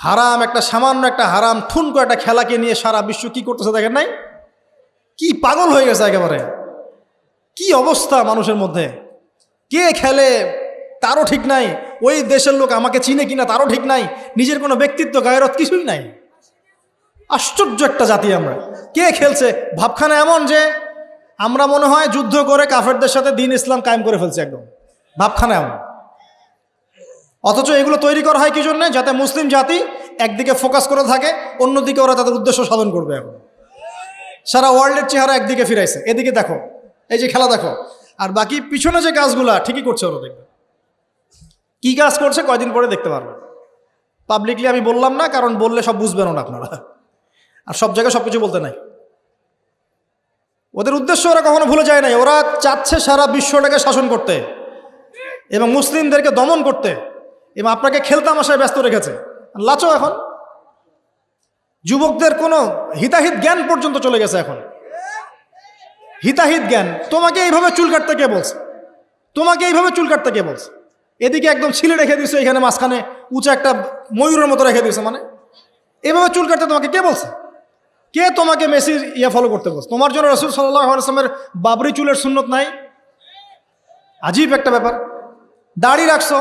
হারাম একটা সামান্য একটা হারাম ঠুনকো একটা খেলাকে নিয়ে সারা বিশ্ব কি করতেছে দেখেন নাই? কি পাগল হয়ে গেছে একেবারে। কি অবস্থা মানুষের মধ্যে। কে খেলে তারও ঠিক নাই, ওই দেশের লোক আমাকে চিনে কিনা তারও ঠিক নাই, নিজের কোনো ব্যক্তিত্ব গায়রত কিছুই নাই। আশ্চর্য একটা জাতি আমরা। কে খেলছে? ভাবখানা এমন যে আমরা মনে হয় যুদ্ধ করে কাফেরদের সাথে দ্বীন ইসলাম কায়েম করে ফেলছে একদম। ভাবখানা এমন। অথচ এগুলো তৈরি করা হয় কি জন্য? যাতে মুসলিম জাতি একদিকে ফোকাস করে থাকে, অন্যদিকে ওরা তাদের উদ্দেশ্য সাধন করবে। এখন সারা ওয়ার্ল্ডের চেহারা একদিকে ফিরাইছে, এদিকে দেখো, এই যে খেলা দেখো, আর বাকি পিছনে যে কাজগুলা ঠিকই করছে ওরা। দেখবে কি কাজ করছে কয়দিন পরে দেখতে পারবে। পাবলিকলি আমি বললাম না, কারণ বললে সব বুঝবেন না আপনারা, আর সব জায়গায় সব কিছু বলতে নাই। ওদের উদ্দেশ্য ওরা কখনো ভুলে যায় নাই। ওরা চাচ্ছে সারা বিশ্বটাকে শাসন করতে এবং মুসলিমদেরকে দমন করতে, এবং আপনাকে খেলতামাশায় ব্যস্ত রেখেছে। লাচো এখন যুবকদের কোনো হিতাহিত জ্ঞান পর্যন্ত চলে গেছে। এখন হিতাহিত জ্ঞান, তোমাকে এইভাবে চুল কাটতে কে বলছে? তোমাকে এইভাবে চুল কাটতে কে বলছে? এদিকে একদম ছিলে রেখে দিয়েছে, এখানে মাঝখানে উঁচা একটা ময়ূরের মতো রেখে দিয়েছে। মানে এভাবে চুল কাটতে তোমাকে কে বলছে? কে তোমাকে মেসি ফলো করতে বলছে? তোমার জন্য রাসূল সাল্লাল্লাহু আলাইহি ওয়াসাল্লামের বাবরি চুলের সুন্নত নাই? আজীব একটা ব্যাপার। দাড়ি রাখছো,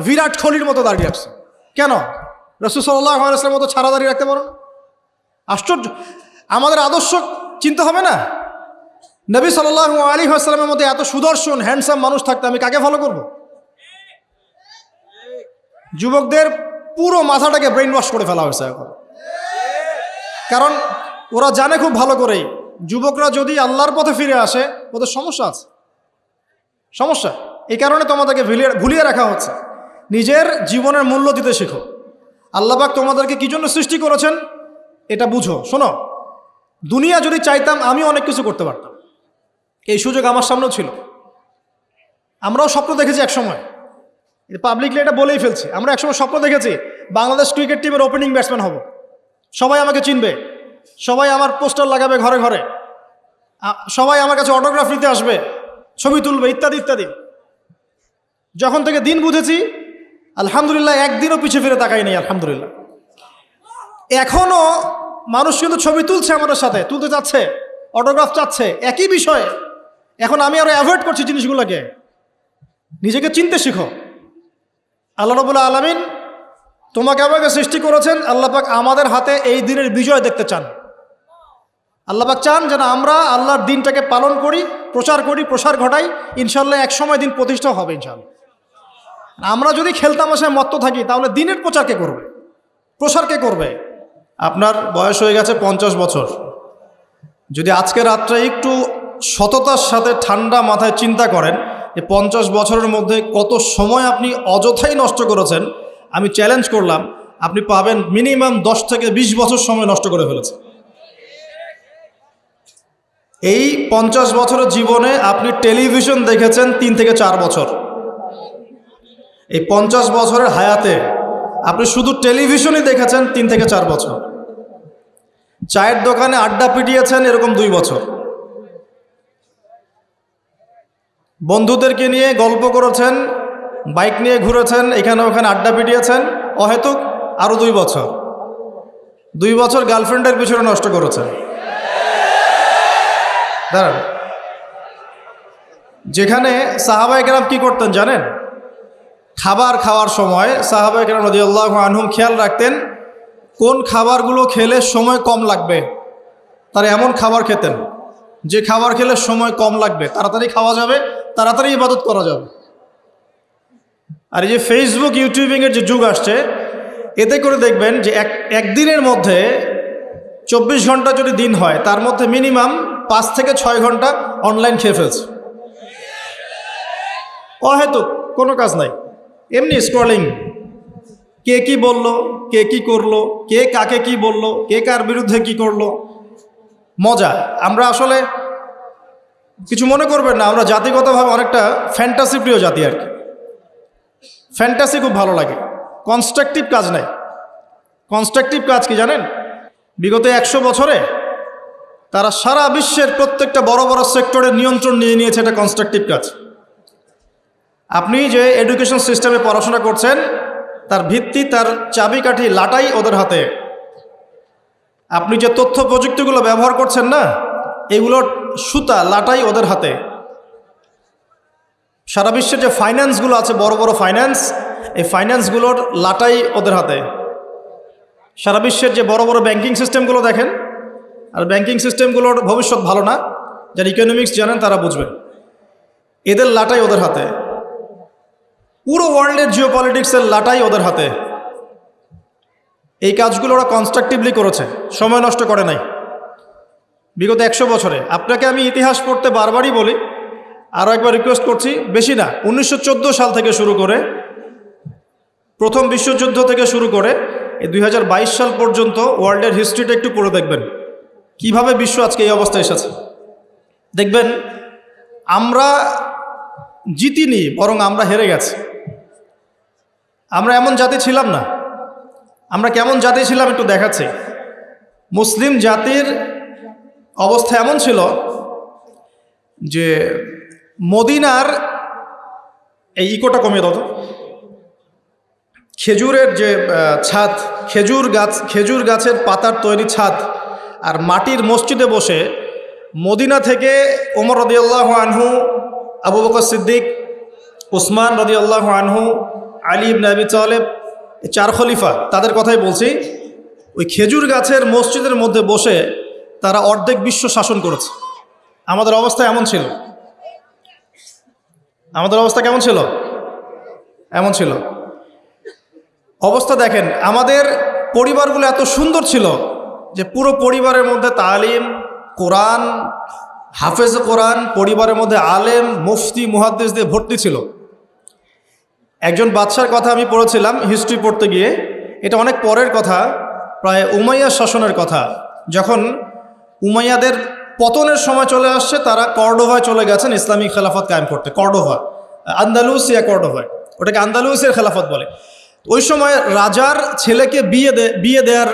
বিরাট কোহলির মতো দাড়ি রাখছো কেন? রাসূল সাল্লাল্লাহু আলাইহি ওয়াসাল্লামের মতো ছাড়া দাড়ি রাখতে পারো না? আশ্চর্য। আমাদের আদর্শ চিন্তা হবে না? নবী সাল্লাল্লাহু আলাইহি ওয়াসাল্লামের মধ্যে এত সুদর্শন হ্যান্ডসাম মানুষ থাকতে আমি কাকে ফলো করব? যুবকদের পুরো মাথাটাকে ব্রেইন ওয়াশ করে ফেলা হয়েছে এখন। কারণ ওরা জানে খুব ভালো করেই, যুবকরা যদি আল্লাহর পথে ফিরে আসে ওদের সমস্যা আছে, সমস্যা। এই কারণে তোমাদেরকে ভুলিয়ে রাখা হচ্ছে। নিজের জীবনের মূল্য দিতে শেখো। আল্লাহ পাক তোমাদেরকে কি জন্য সৃষ্টি করেছেন এটা বুঝো। শোনো, দুনিয়া যদি চাইতাম আমি অনেক কিছু করতে পারতাম, এই সুযোগ আমার সামনেও ছিল। আমরাও স্বপ্ন দেখেছি একসময়, পাবলিকলি এটা বলেই ফেলছি। আমরা একসময় স্বপ্ন দেখেছি বাংলাদেশ ক্রিকেট টিমের ওপেনিং ব্যাটসম্যান হব, সবাই আমাকে চিনবে, সবাই আমার পোস্টার লাগাবে ঘরে ঘরে, সবাই আমার কাছে অটোগ্রাফ নিতে আসবে, ছবি তুলবে, ইত্যাদি ইত্যাদি। যখন থেকে দিন বুঝেছি আলহামদুলিল্লাহ একদিনও পিছিয়ে ফিরে তাকাই নেই। আলহামদুলিল্লাহ এখনও মানুষ কিন্তু ছবি তুলছে, আমাদের সাথে তুলতে চাচ্ছে, অটোগ্রাফ চাচ্ছে, একই বিষয়ে। এখন আমি আরো অ্যাভয়েড করছি জিনিসগুলোকে। নিজেকে চিনতে শিখো। আল্লাহ রাব্বুল আলামিন তোমাকে আমাকে সৃষ্টি করেছেন, আল্লাহ পাক আমাদের হাতে এই দিনের বিজয় দেখতে চান। আল্লাহ পাক চান যেন আমরা আল্লাহর দিনটাকে পালন করি, প্রচার করি, প্রসার ঘটাই। ইনশাল্লাহ এক সময় দিন প্রতিষ্ঠা হবে ইনশাল্লাহ। আমরা যদি খেলতামাশায় মত্ত থাকি তাহলে দিনের প্রচার কে করবে, প্রসার কে করবে? আপনার বয়স হয়ে গেছে 50 বছর। যদি আজকে রাত্রে একটু সততার সাথে ঠান্ডা মাথায় চিন্তা করেন যে 50 বছরের মধ্যে কত সময় আপনি অযথাই নষ্ট করেছেন, আমি চ্যালেঞ্জ করলাম আপনি পাবেন মিনিমাম 10 থেকে 20 বছর সময় নষ্ট করে ফেলেছেন। এই 50 বছরের জীবনে আপনি টেলিভিশন দেখেছেন 3 থেকে 4 বছর। এই 50 বছরের হায়াতে আপনি শুধু টেলিভিশনই দেখেছেন 3 থেকে 4 বছর। চায়ের দোকানে আড্ডা পিটিয়েছেন এরকম 2 বছর। বন্ধুদেরকে নিয়ে গল্প করেছেন, বাইক নিয়ে ঘুরেছেন, এখানে ওখানে আড্ডা পিটিয়েছেন অহেতুক আরো 2 বছর। 2 বছর গার্লফ্রেন্ডের পিছনে নষ্ট করেছেন। দাঁড়ান, যেখানে সাহাবায়ে কেরাম কি করতেন জানেন? খাবার খাওয়ার সময় সাহাবায়ে কেরাম রাদিয়াল্লাহু আনহুম খেয়াল রাখতেন কোন খাবারগুলো খেলে সময় কম লাগবে। তারা এমন খাবার খেতেন যে খাবার খেলে সময় কম লাগবে, তাড়াতাড়ি খাওয়া যাবে, তাড়াতাড়ি ইবাদত করা যাবে। আর এই যে ফেসবুক ইউটিউবিংয়ের যে যুগ আসছে, এতে করে দেখবেন যে একদিনের মধ্যে 24 ঘন্টা যদি দিন হয় তার মধ্যে মিনিমাম 5 থেকে 6 ঘন্টা অনলাইন খেয়ে ফেলছে অহেতুক, কোনো কাজ নাই, এমনি স্ক্রলিং। কে কি বলল, কে কি করলো, কে কাকে কি বলল, কে কার বিরুদ্ধে কি করলো, মজা। আমরা আসলে কিছু মনে করবেন না, আমরা জাতিগতভাবে অনেকটা ফ্যান্টাসি প্রিয় জাতি আর কি। ফ্যান্টাসি খুব ভালো লাগে, কনস্ট্রাকটিভ কাজ নাই। কনস্ট্রাকটিভ কাজ কি জানেন? বিগত 100 বছরে তারা সারা বিশ্বের প্রত্যেকটা বড় বড় সেক্টরের নিয়ন্ত্রণ নিয়ে নিয়েছে। এটা কনস্ট্রাকটিভ কাজ। আপনি যে এডুকেশন সিস্টেমে পড়াশোনা করছেন তার ভিত্তি, তার চাবিকাঠি, লাটাই ওদের হাতে। আপনি যে তথ্য প্রযুক্তিগুলো ব্যবহার করছেন না, এগুলোর সুতা, লাটাই ওদের হাতে। সারা বিশ্বের যে ফাইন্যান্সগুলো আছে, বড় বড় ফাইন্যান্স, এই ফাইন্যান্সগুলোর লাটাই ওদের হাতে। সারা বিশ্বের যে বড় বড় ব্যাংকিং সিস্টেমগুলো দেখেন, আর ব্যাংকিং সিস্টেমগুলোর ভবিষ্যৎ ভালো না, যারা ইকোনমিক্স জানেন তারা বুঝবেন। এদের লাটাই ওদের হাতে। পুরো ওয়ার্ল্ডের জিও পলিটিক্সের লাটাই ওদের হাতে। এই কাজগুলো ওরা কনস্ট্রাকটিভলি করেছে, সময় নষ্ট করে নাই বিগত 100 বছরে। আপনাকে আমি ইতিহাস পড়তে বারবারই বলি, আরও একবার রিকোয়েস্ট করছি, বেশি না, 1914 সাল থেকে শুরু করে, প্রথম বিশ্বযুদ্ধ থেকে শুরু করে এই 2022 সাল পর্যন্ত ওয়ার্ল্ডের হিস্ট্রিটা একটু পড়ে দেখবেন, কিভাবে বিশ্ব আজকে এই অবস্থায় এসেছে। দেখবেন আমরা জিতিনি, বরং আমরা হেরে গেছি। আমরা এমন জাতি ছিলাম না। আমরা কেমন জাতি ছিলাম একটু দেখাচ্ছি। মুসলিম জাতির অবস্থা এমন ছিল যে মদিনার, এই ইকোটা কমিয়ে দাও তো, খেজুরের যে ছাদ, খেজুর গাছের পাতার তৈরি ছাদ আর মাটির মসজিদে বসে মদিনা থেকে ওমর রাদিয়াল্লাহু আনহু, আবু বকর সিদ্দিক, উসমান রাদিয়াল্লাহু আনহু, আলী ইবনে আবি তালেব, 4 খলিফা, তাদের কথাই বলছি। ওই খেজুর গাছের মসজিদের মধ্যে বসে তারা অর্ধেক বিশ্ব শাসন করেছে। আমাদের অবস্থা এমন ছিল। আমাদের অবস্থা কেমন ছিল? এমন ছিল। অবস্থা দেখেন, আমাদের পরিবারগুলো এত সুন্দর ছিল যে পুরো পরিবারের মধ্যে তালিম, কোরআন, হাফেজ কোরআন, পরিবারের মধ্যে আলেম, মুফতি, মুহাদ্দিস দিয়ে ভর্তি ছিল। একজন বাদশার কথা আমি পড়েছিলাম হিস্ট্রি পড়তে গিয়ে, এটা অনেক পরের কথা, প্রায় উমাইয়া শাসনের কথা। যখন উমাইয়াদের পতনের সময় চলে আসছে, তারা কর্ডোভায় চলে গেছেন ইসলামিক খেলাফত কায়েম করতে। কর্ডোভা, আন্দালুসিয়া কর্ডোভায়, ওটাকে আন্দালুসিয়ার খেলাফত বলে। ওই সময় রাজার ছেলেকে বিয়ে দেওয়ার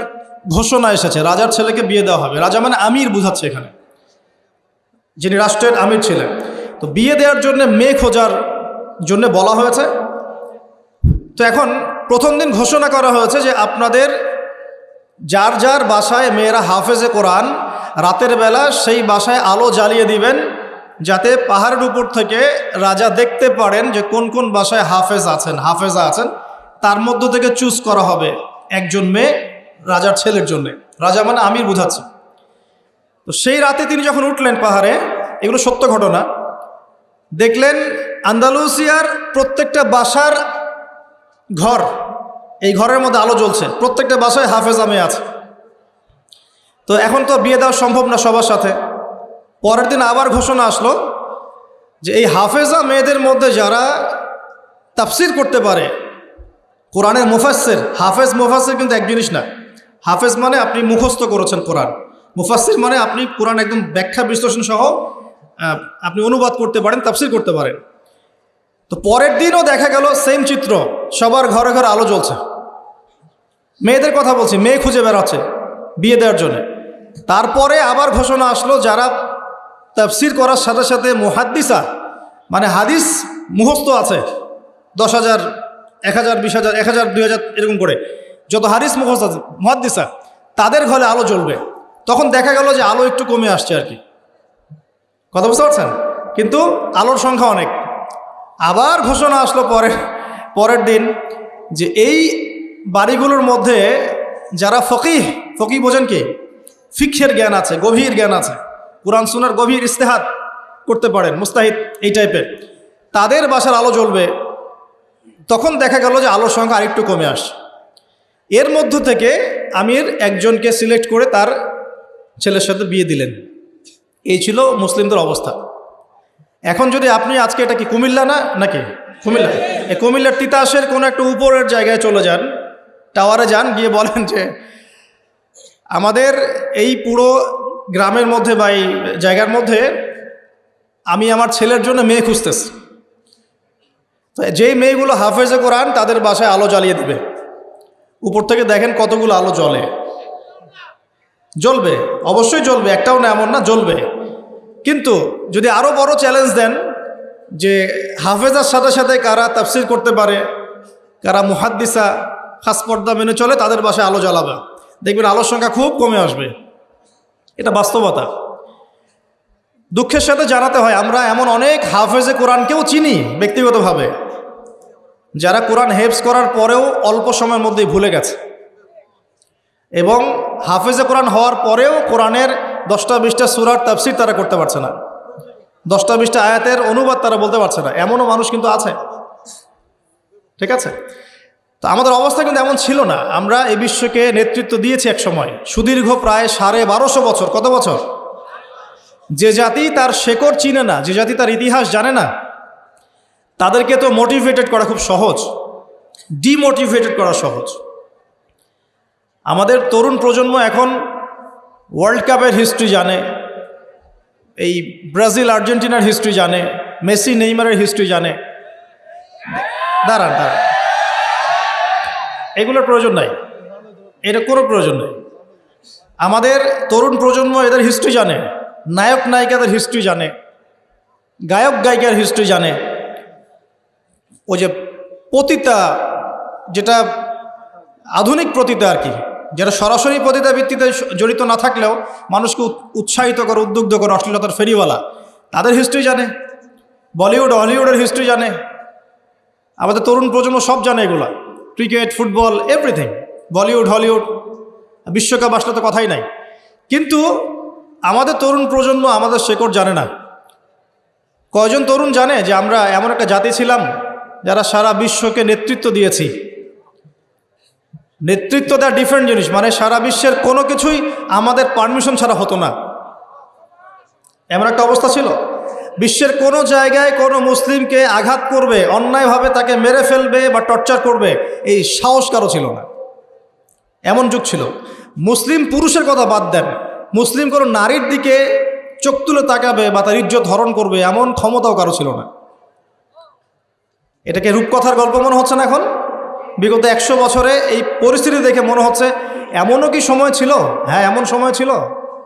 ঘোষণা এসেছে, রাজার ছেলেকে বিয়ে দেওয়া হবে। রাজা মানে আমির বুঝাচ্ছে এখানে, যিনি রাষ্ট্রের আমির ছিলেন। তো বিয়ে দেওয়ার জন্য মেয়ে খোঁজার জন্য বলা হয়েছে। তো এখন প্রথম দিন ঘোষণা করা হয়েছে যে আপনাদের যার যার বাসায় মেয়েরা হাফেজে কোরআন, রাতের বেলা সেই বাসায় আলো জ্বালিয়ে দিবেন, যাতে পাহাড়ের উপর থেকে রাজা দেখতে পারেন যে কোন কোন বাসায় হাফেজা আছেন। তার মধ্য থেকে চুজ করা হবে একজন মেয়ে রাজার ছেলের জন্য। রাজা মানে আমির বুঝাচ্ছে। তো সেই রাতে তিনি যখন উঠলেন পাহাড়ে, এগুলো সত্য ঘটনা, দেখলেন আন্দালুসিয়ার প্রত্যেকটা বাসার ঘর, এই ঘরের মধ্যে আলো জ্বলছে, প্রত্যেকটা বাসায় হাফেজা মেয়ে আছে। তো এখন তো বিয়ে দেওয়া সম্ভব না সবার সাথে। পরের দিন আবার ঘোষণা আসলো যে এই হাফেজা মেয়েদের মধ্যে যারা তাফসির করতে পারে, কোরআনের মুফাসসির, হাফেজ মুফাসসির কিন্তু এক জিনিস না। হাফেজ মানে আপনি মুখস্থ করেছেন কোরআন, মুফাসসির মানে আপনি কোরআন একদম ব্যাখ্যা বিশ্লেষণ সহ আপনি অনুবাদ করতে পারেন, তাফসির করতে পারেন। তো পরের দিনও দেখা গেল সেম চিত্র, সবার ঘরে ঘরে আলো জ্বলছে। মেয়েদের কথা বলছি, মেয়ে খুঁজে বেড়াচ্ছে বিয়ে দেওয়ার জন্য। তারপরে আবার ঘোষণা আসলো যারা তাফসির করার সাথে সাথে মুহাদ্দিসা, মানে হাদিস মুখস্থ আছে, 10,000, 1,000, 20,000, 1,000, 2,000 এরকম করে যত হাদিস মুখস্থ আছে মুহাদ্দিসা, তাদের ঘরে আলো জ্বলবে। তখন দেখা গেল যে আলো একটু কমে আসছে আর কি, কথা বুঝতে পারছেন? কিন্তু আলোর সংখ্যা অনেক। আবার ঘোষণা আসলো পরের দিন যে এই বাড়িগুলোর মধ্যে যারা ফকিহ বোঝেন কি, ফিকহের জ্ঞান আছে, গভীর জ্ঞান আছে, কুরআন সুন্নাহর গভীর ইস্তেহাদ করতে পারেন, মুস্তাহিদ এই টাইপের, তাদের বাসার আলো জ্বলবে। তখন দেখা গেল যে আলোর সংখ্যা আরেকটু কমে আসে। এর মধ্য থেকে আমির একজনকে সিলেক্ট করে তার ছেলের সাথে বিয়ে দিলেন। এই ছিল মুসলিমদের অবস্থা। এখন যদি আপনি আজকে, এটা কি কুমিল্লা না নাকি? কুমিল্লা, এই কুমিল্লার তিতাসের কোনো একটা উপরের জায়গায় চলে যান, টাওয়ারে যান, গিয়ে বলেন যে আমাদের এই পুরো গ্রামের মধ্যে বা এই জায়গার মধ্যে আমি আমার ছেলের জন্য মেয়ে খুঁজতেছি। তো যেই মেয়েগুলো হাফেজে কোরআন, তাদের বাসায় আলো জ্বালিয়ে দিবে। উপর থেকে দেখেন কতগুলো আলো জ্বলবে, অবশ্যই জ্বলবে, একটাও না এমন না, জ্বলবে। কিন্তু যদি আরও বড় চ্যালেঞ্জ দেন যে হাফেজার সাথে সাথে কারা তাফসির করতে পারে, কারা মুহাদ্দিসা খাস পর্দা মেনে চলে তাদের বাসায় আলো জ্বালাবে, দেখবেন আলোর সংখ্যা খুব কমে আসবে। এটা বাস্তবতা। দুঃখের সাথে জানাতে হয় আমরা এমন অনেক হাফেজে কোরআনকেও চিনি ব্যক্তিগতভাবে, যারা কোরআন হেফজ করার পরেও অল্প সময়ের মধ্যেই ভুলে গেছে, এবং হাফেজে কোরআন হওয়ার পরেও কোরআনের 10টা-20টা সূরার তাফসীর তারা করতে পারছে না, 10টা-20টা আয়াতের অনুবাদ তারা বলতে পারছে না, এমনও মানুষ কিন্তু আছে। ঠিক আছে, তো আমাদের অবস্থা কিন্তু এমন ছিল না। আমরা এই বিশ্বকে নেতৃত্ব দিয়েছি এক সময়, সুদীর্ঘ প্রায় 1250 বছর। কত বছর? যে জাতি তার শেকড় চিনে না, যে জাতি তার ইতিহাস জানে না, তাদেরকে তো মোটিভেটেড করা খুব সহজ, ডিমোটিভেটেড করা সহজ। আমাদের তরুণ প্রজন্ম এখন ওয়ার্ল্ড কাপের হিস্ট্রি জানে, এই ব্রাজিল আর্জেন্টিনার হিস্ট্রি জানে, মেসি নেইমারের হিস্ট্রি জানে। দাঁড়ান, এগুলোর প্রয়োজন নাই, এটা কোনো প্রয়োজন নেই। আমাদের তরুণ প্রজন্ম এদের হিস্ট্রি জানে, নায়ক নায়িকাদের হিস্ট্রি জানে, গায়ক গায়িকার হিস্ট্রি জানে। ওই যে পতিতা, যেটা আধুনিক পতিতা আর কি, যেটা সরাসরি পতিতা ভিত্তিতে জড়িত না থাকলেও মানুষকে উৎসাহিত করে, উদ্বুদ্ধ করে, অশ্লীলতার ফেরিওয়ালা, তাদের হিস্ট্রি জানে। বলিউড হলিউডের হিস্ট্রি জানে। আমাদের তরুণ প্রজন্ম সব জানে এগুলা, cricket, football, everything. Bollywood Hollywood, বিশ্বকাপ আসলে তো কথাই নাই। কিন্তু আমাদের তরুণ প্রজন্ম আমাদের শেকড় জানে না। কয়জন তরুণ জানে যে আমরা এমন একটা জাতি ছিলাম যারা সারা বিশ্বকে নেতৃত্ব দিয়েছি? নেতৃত্ব দেওয়া ডিফারেন্ট জিনিস, মানে সারা বিশ্বের কোনো কিছুই আমাদের পারমিশন ছাড়া হতো না, এমন একটা অবস্থা ছিল। বিশ্বের কোনো জায়গায় কোনো মুসলিমকে আঘাত করবে, অন্যায়ভাবে তাকে মেরে ফেলবে বা টর্চার করবে, এই সাহস কারো ছিল না। এমন যুগ ছিল। মুসলিম পুরুষের কথা বাদ দেন, মুসলিম কোনো নারীর দিকে চোখ তুলে তাকাবে বা তার ইজ্জত হরণ করবে এমন ক্ষমতাও কারো ছিল না। এটাকে রূপকথার গল্প মনে হচ্ছে না এখন? বিগত 100 বছরে এই পরিস্থিতি দেখে মনে হচ্ছে এমনও কি সময় ছিল? হ্যাঁ, এমন সময় ছিল,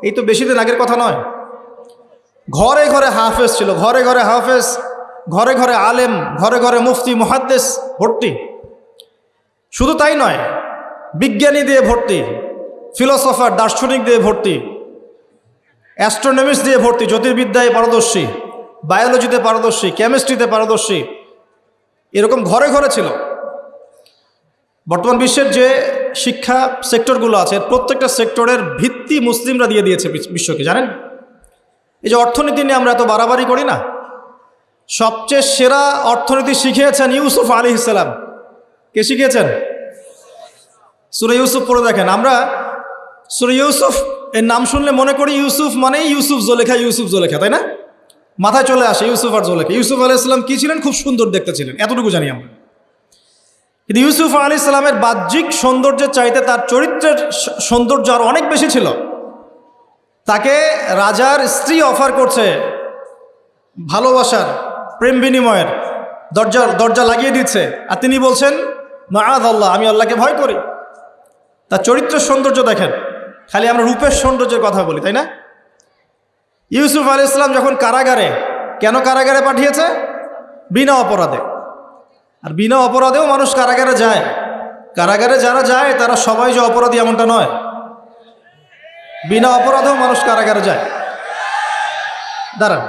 এই তো বেশি দিন আগের কথা নয়। ঘরে ঘরে হাফেজ ছিল, ঘরে ঘরে হাফেজ, ঘরে ঘরে আলেম, ঘরে ঘরে মুফতি মুহাদ্দিস ভর্তি। শুধু তাই নয়, বিজ্ঞানী দিয়ে ভর্তি, ফিলোসফার দার্শনিক দিয়ে ভর্তি, অ্যাস্ট্রোনমিস্ট দিয়ে ভর্তি, জ্যোতির্বিদ্যায় পারদর্শী, বায়োলজিতে পারদর্শী, কেমিস্ট্রিতে পারদর্শী, এরকম ঘরে ঘরে ছিল। বর্তমান বিশ্বের যে শিক্ষা সেক্টরগুলো আছে, প্রত্যেকটা সেক্টরের ভিত্তি মুসলিমরা দিয়ে দিয়েছে বিশ্বকে, জানেন? এই যে অর্থনীতি নিয়ে আমরা এত বাড়াবাড়ি করি না, সবচেয়ে সেরা অর্থনীতি শিখিয়েছেন ইউসুফ আলাইহিস সালাম। কে শিখিয়েছেন? সূরা ইউসুফ পড়ে দেখেন। আমরা সূরা ইউসুফ এর নাম শুনলে মনে করি ইউসুফ মানে ইউসুফ জোলেখা, ইউসুফ জোলেখা, তাই না? মাথায় চলে আসে ইউসুফ আর জোলেখা। ইউসুফ আলাইহিস সালাম কি ছিলেন? খুব সুন্দর দেখতে ছিলেন, এতটুকু জানি আমরা। কিন্তু ইউসুফ আলাইহিস সালামের বাহ্যিক সৌন্দর্যের চাইতে তার চরিত্রের সৌন্দর্য আরো অনেক বেশি ছিল। তাকে রাজার স্ত্রী অফার করছে ভালোবাসার, প্রেম বিনিময়ের, দরজা লাগিয়ে দিচ্ছে, আর তিনি বলছেন মাআযাল্লাহ, আমি আল্লাহকে ভয় করি। তার চরিত্রের সৌন্দর্য দেখেন। খালি আমরা রূপের সৌন্দর্যের কথা বলি, তাই না? ইউসুফ আলাইহিস সালাম যখন কারাগারে, কেন কারাগারে পাঠিয়েছে? বিনা অপরাধে। আর বিনা অপরাধেও মানুষ কারাগারে যায়। কারাগারে যারা যায় তারা সবাই যে অপরাধী এমনটা নয়, বিনা অপরাধেও মানুষ কারাগারে যায়। দাঁড়ান,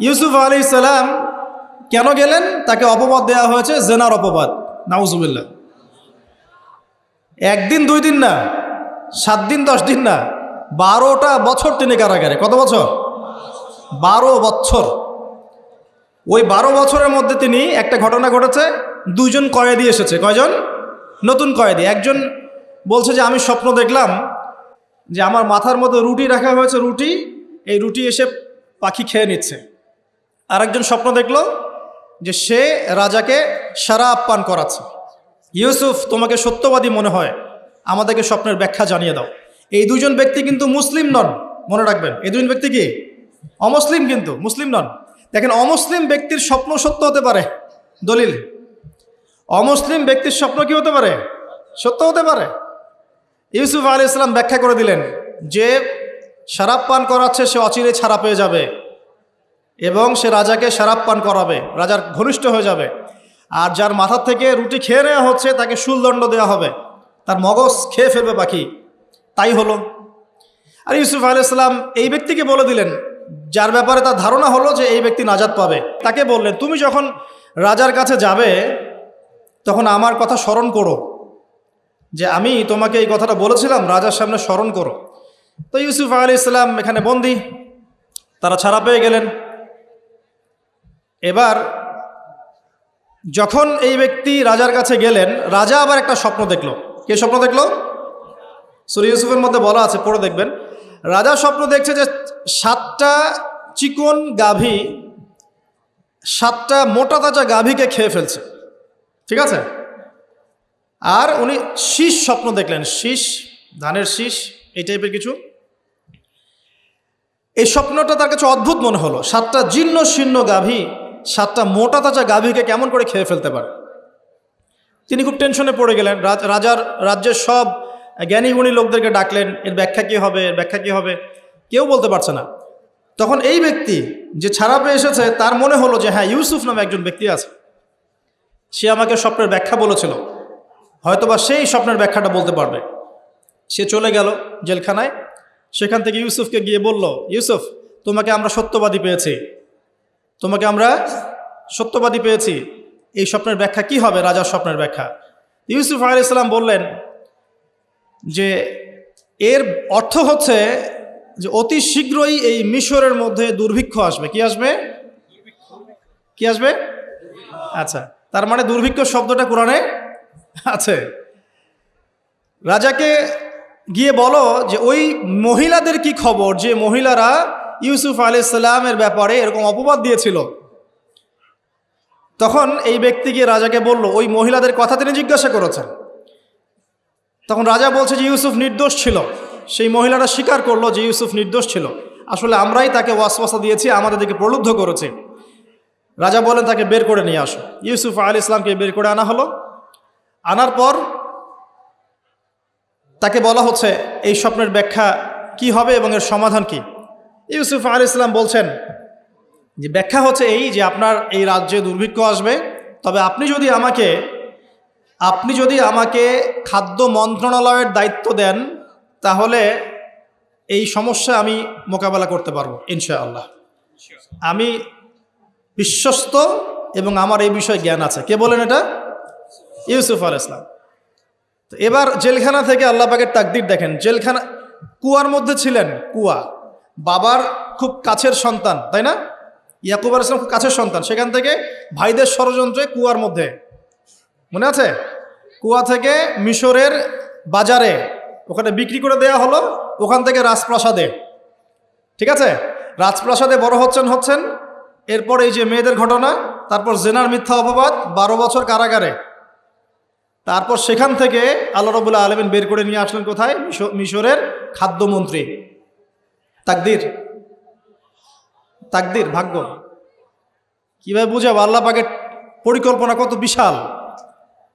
ইউসুফ আলাইহিস সালাম কেন গেলেন? তাকে অপবাদ দেওয়া হয়েছে, জেনার অপবাদ, নাউজুবিল্লাহ। 1 দিন 2 দিন না, 7 দিন 10 দিন না, 12টা বছর তিনি কারাগারে। কত বছর? 12 বছর। ওই 12 বছরের মধ্যে তিনি, একটা ঘটনা ঘটেছে, 2 জন কয়েদি এসেছে। কয়জন? নতুন কয়েদি। একজন বলছে যে আমি স্বপ্ন দেখলাম যে আমার মাথার মধ্যে রুটি রাখা হয়েছে, এই রুটি এসে পাখি খেয়ে নিচ্ছে। আরেকজন স্বপ্ন দেখলো যে সে রাজাকে শরাব পান করাচ্ছে। ইউসুফ, তোমাকে সত্যবাদী মনে হয়, আমাদেরকে স্বপ্নের ব্যাখ্যা জানিয়ে দাও। এই 2 জন ব্যক্তি কিন্তু মুসলিম নন, মনে রাখবেন। এই 2 জন ব্যক্তি কি? অমুসলিম, কিন্তু মুসলিম নন। দেখেন, অমুসলিম ব্যক্তির স্বপ্ন সত্য হতে পারে, দলিল। অমুসলিম ব্যক্তির স্বপ্ন কি হতে পারে? সত্য হতে পারে। ইউসুফ আলাইহিস সালাম ব্যাখ্যা করে দিলেন যে শরাব পান করাচ্ছে সে অচিরে ছাড়া পেয়ে যাবে এবং সে রাজাকে শরাব পান করাবে, রাজার ঘনিষ্ঠ হয়ে যাবে। আর যার মাথার থেকে রুটি খেয়ে নেওয়া হচ্ছে তাকে শুলদণ্ড দেওয়া হবে, তার মগজ খেয়ে ফেলবে পাখি। তাই হলো। আর ইউসুফ আলাইহিস সালাম এই ব্যক্তিকে বলে দিলেন, যার ব্যাপারে তার ধারণা হলো যে এই ব্যক্তি নাজাত পাবে, তাকে বললেন, তুমি যখন রাজার কাছে যাবে তখন আমার কথা স্মরণ করো, যে আমি তোমাকে এই কথাটা বলেছিলাম, রাজার সামনে স্মরণ করো। তো ইউসুফ আলাইহিস সালাম এখানে বন্দী, তারা ছাড়া পেয়ে গেলেন। এবার যখন এই ব্যক্তি রাজার কাছে গেলেন, রাজা আবার একটা স্বপ্ন দেখলো। কে স্বপ্ন দেখলো? সূরা ইউসুফের মধ্যে বলা আছে, পড়ে দেখবেন। রাজা স্বপ্ন দেখছে যে 7টা চিকন গাভী 7টা মোটা তাজা গাভীকে খেয়ে ফেলছে, ঠিক আছে। আর উনি শীষ স্বপ্ন দেখলেন, শীষ, ধানের শীষ, এই টাইপের কিছু। এই স্বপ্নটা তার কাছে অদ্ভুত মনে হলো। 7টা জীর্ণ শীর্ণ গাভী 7টা মোটা তাজা গাভীকে কেমন করে খেয়ে ফেলতে পারে। তিনি খুব টেনশনে পড়ে গেলেন। রাজ্যের সব জ্ঞানী গুণী লোকদেরকে ডাকলেন, এর ব্যাখ্যা কী হবে, এর ব্যাখ্যা কী হবে, কেউ বলতে পারছে না। তখন এই ব্যক্তি যে ছাড়া পেয়ে এসেছে, তার মনে হলো যে হ্যাঁ, ইউসুফ নামে একজন ব্যক্তি আছে, সে আমাকে স্বপ্নের ব্যাখ্যা বলেছিল, হয়তোবা সেই স্বপ্নের ব্যাখ্যাটা বলতে পারবে। সে চলে গেল জেলখানায়, সেখান থেকে ইউসুফকে গিয়ে বলল, ইউসুফ, তোমাকে আমরা সত্যবাদী পেয়েছি, তোমাকে আমরা সত্যবাদী পেয়েছি, এই স্বপ্নের ব্যাখ্যা কি হবে, রাজার স্বপ্নের ব্যাখ্যা। ইউসুফ আলাইহিস সালাম বললেন যে এর অর্থ হচ্ছে যে অতি শীঘ্রই এই মিশরের মধ্যে দুর্ভিক্ষ আসবে। কি আসবে? কি আসবে? আচ্ছা, তার মানে দুর্ভিক্ষ শব্দটা কোরআনে আছে। রাজাকে গিয়ে বলো যে ওই মহিলাদের কি খবর, যে মহিলারা ইউসুফ আলাইহিস সালামের ব্যাপারে এরকম অপবাদ দিয়েছিল। তখন এই ব্যক্তি গিয়ে রাজাকে বলল, ওই মহিলাদের কথা তিনি জিজ্ঞাসা করেছেন। তখন রাজা বলছে যে ইউসুফ নির্দোষ ছিল। সেই মহিলারা স্বীকার করলো যে ইউসুফ নির্দোষ ছিল, আসলে আমরাই তাকে ওয়াসওয়াসা দিয়েছি, আমাদের দিকে প্রলুব্ধ করেছে। রাজা বলেন তাকে বের করে নিয়ে আসো। ইউসুফ আলাইহিস সালামকে বের করে আনা হলো। আনার পর তাকে বলা হচ্ছে এই স্বপ্নের ব্যাখ্যা কি হবে এবং এর সমাধান কি। ইউসুফ আলাইহিস সালাম বলছেন যে ব্যাখ্যা হচ্ছে এই, যে আপনার এই রাজ্যে দুর্ভিক্ষ আসবে, তবে আপনি যদি আমাকে খাদ্য মন্ত্রণালয়ের দায়িত্ব দেন, তাহলে এই সমস্যা আমি মোকাবেলা করতে পারবো ইনশাআল্লাহ। আমি বিশ্বস্ত এবং আমার এই বিষয়ে জ্ঞান আছে। কে বলেন এটা? ইউসুফ আলাইহিস সালাম। তো এবার জেলখানা থেকে আল্লাহ পাকের তাকদীর দেখেন। জেলখানা, কুয়ার মধ্যে ছিলেন, কুয়া, বাবার খুব কাছের সন্তান, তাই না? ইয়াকুব আলাইহিস সালাম খুব কাছের সন্তান, সেখান থেকে ভাইদের ষড়যন্ত্রে কুয়ার মধ্যে, মনে আছে? কুয়া থেকে মিশরের বাজারে ওখানে বিক্রি করে দেয়া হলো, ওখান থেকে রাজপ্রাসাদে, ঠিক আছে, রাজপ্রাসাদে বড় হচ্ছেন। এরপর এই যে মেয়েদের ঘটনা, তারপর জেনার মিথ্যা অপবাদ, 12 বছর কারাগারে। তারপর সেখান থেকে আল্লাহ রাব্বুল আলামিন বের করে নিয়ে আসলেন কোথায়? মিশরের খাদ্যমন্ত্রী। তাকদীর, ভাগ্য। কিভাবে বুঝাবো আল্লাহ পাকের পরিকল্পনা কত বিশাল।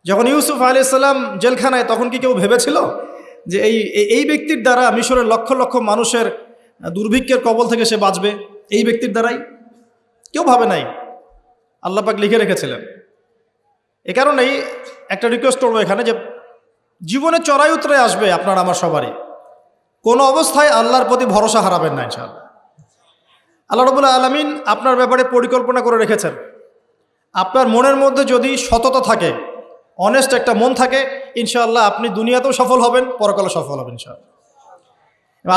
যখন ইউসুফ আলাইহিস সালাম জেলখানায়, তখন কি কেউ ভেবেছিল যে এই ব্যক্তির দ্বারা মিশরের লক্ষ লক্ষ মানুষের দুর্ভিক্ষের কবল থেকে সে বাঁচবে? এই ব্যক্তির দ্বারাই? কেউ ভাবে নাই। আল্লাহ পাক লিখে রেখেছিলেন। এ কারণেই একটা রিকোয়েস্ট করবো এখানে, যে জীবনে চড়াই উতরাই আসবে আপনার আমার সবারই, কোনো অবস্থায় আল্লাহর প্রতি ভরসা হারাবেন না ইনশাআল্লাহ। আল্লাহ রাব্বুল আলামিন আপনার ব্যাপারে পরিকল্পনা করে রেখেছেন। আপনার মনের মধ্যে যদি সততা থাকে, অনেস্ট একটা মন থাকে, ইনশাআল্লাহ আপনি দুনিয়াতেও সফল হবেন, পরকালে সফল হবেন ইনশাআল্লাহ।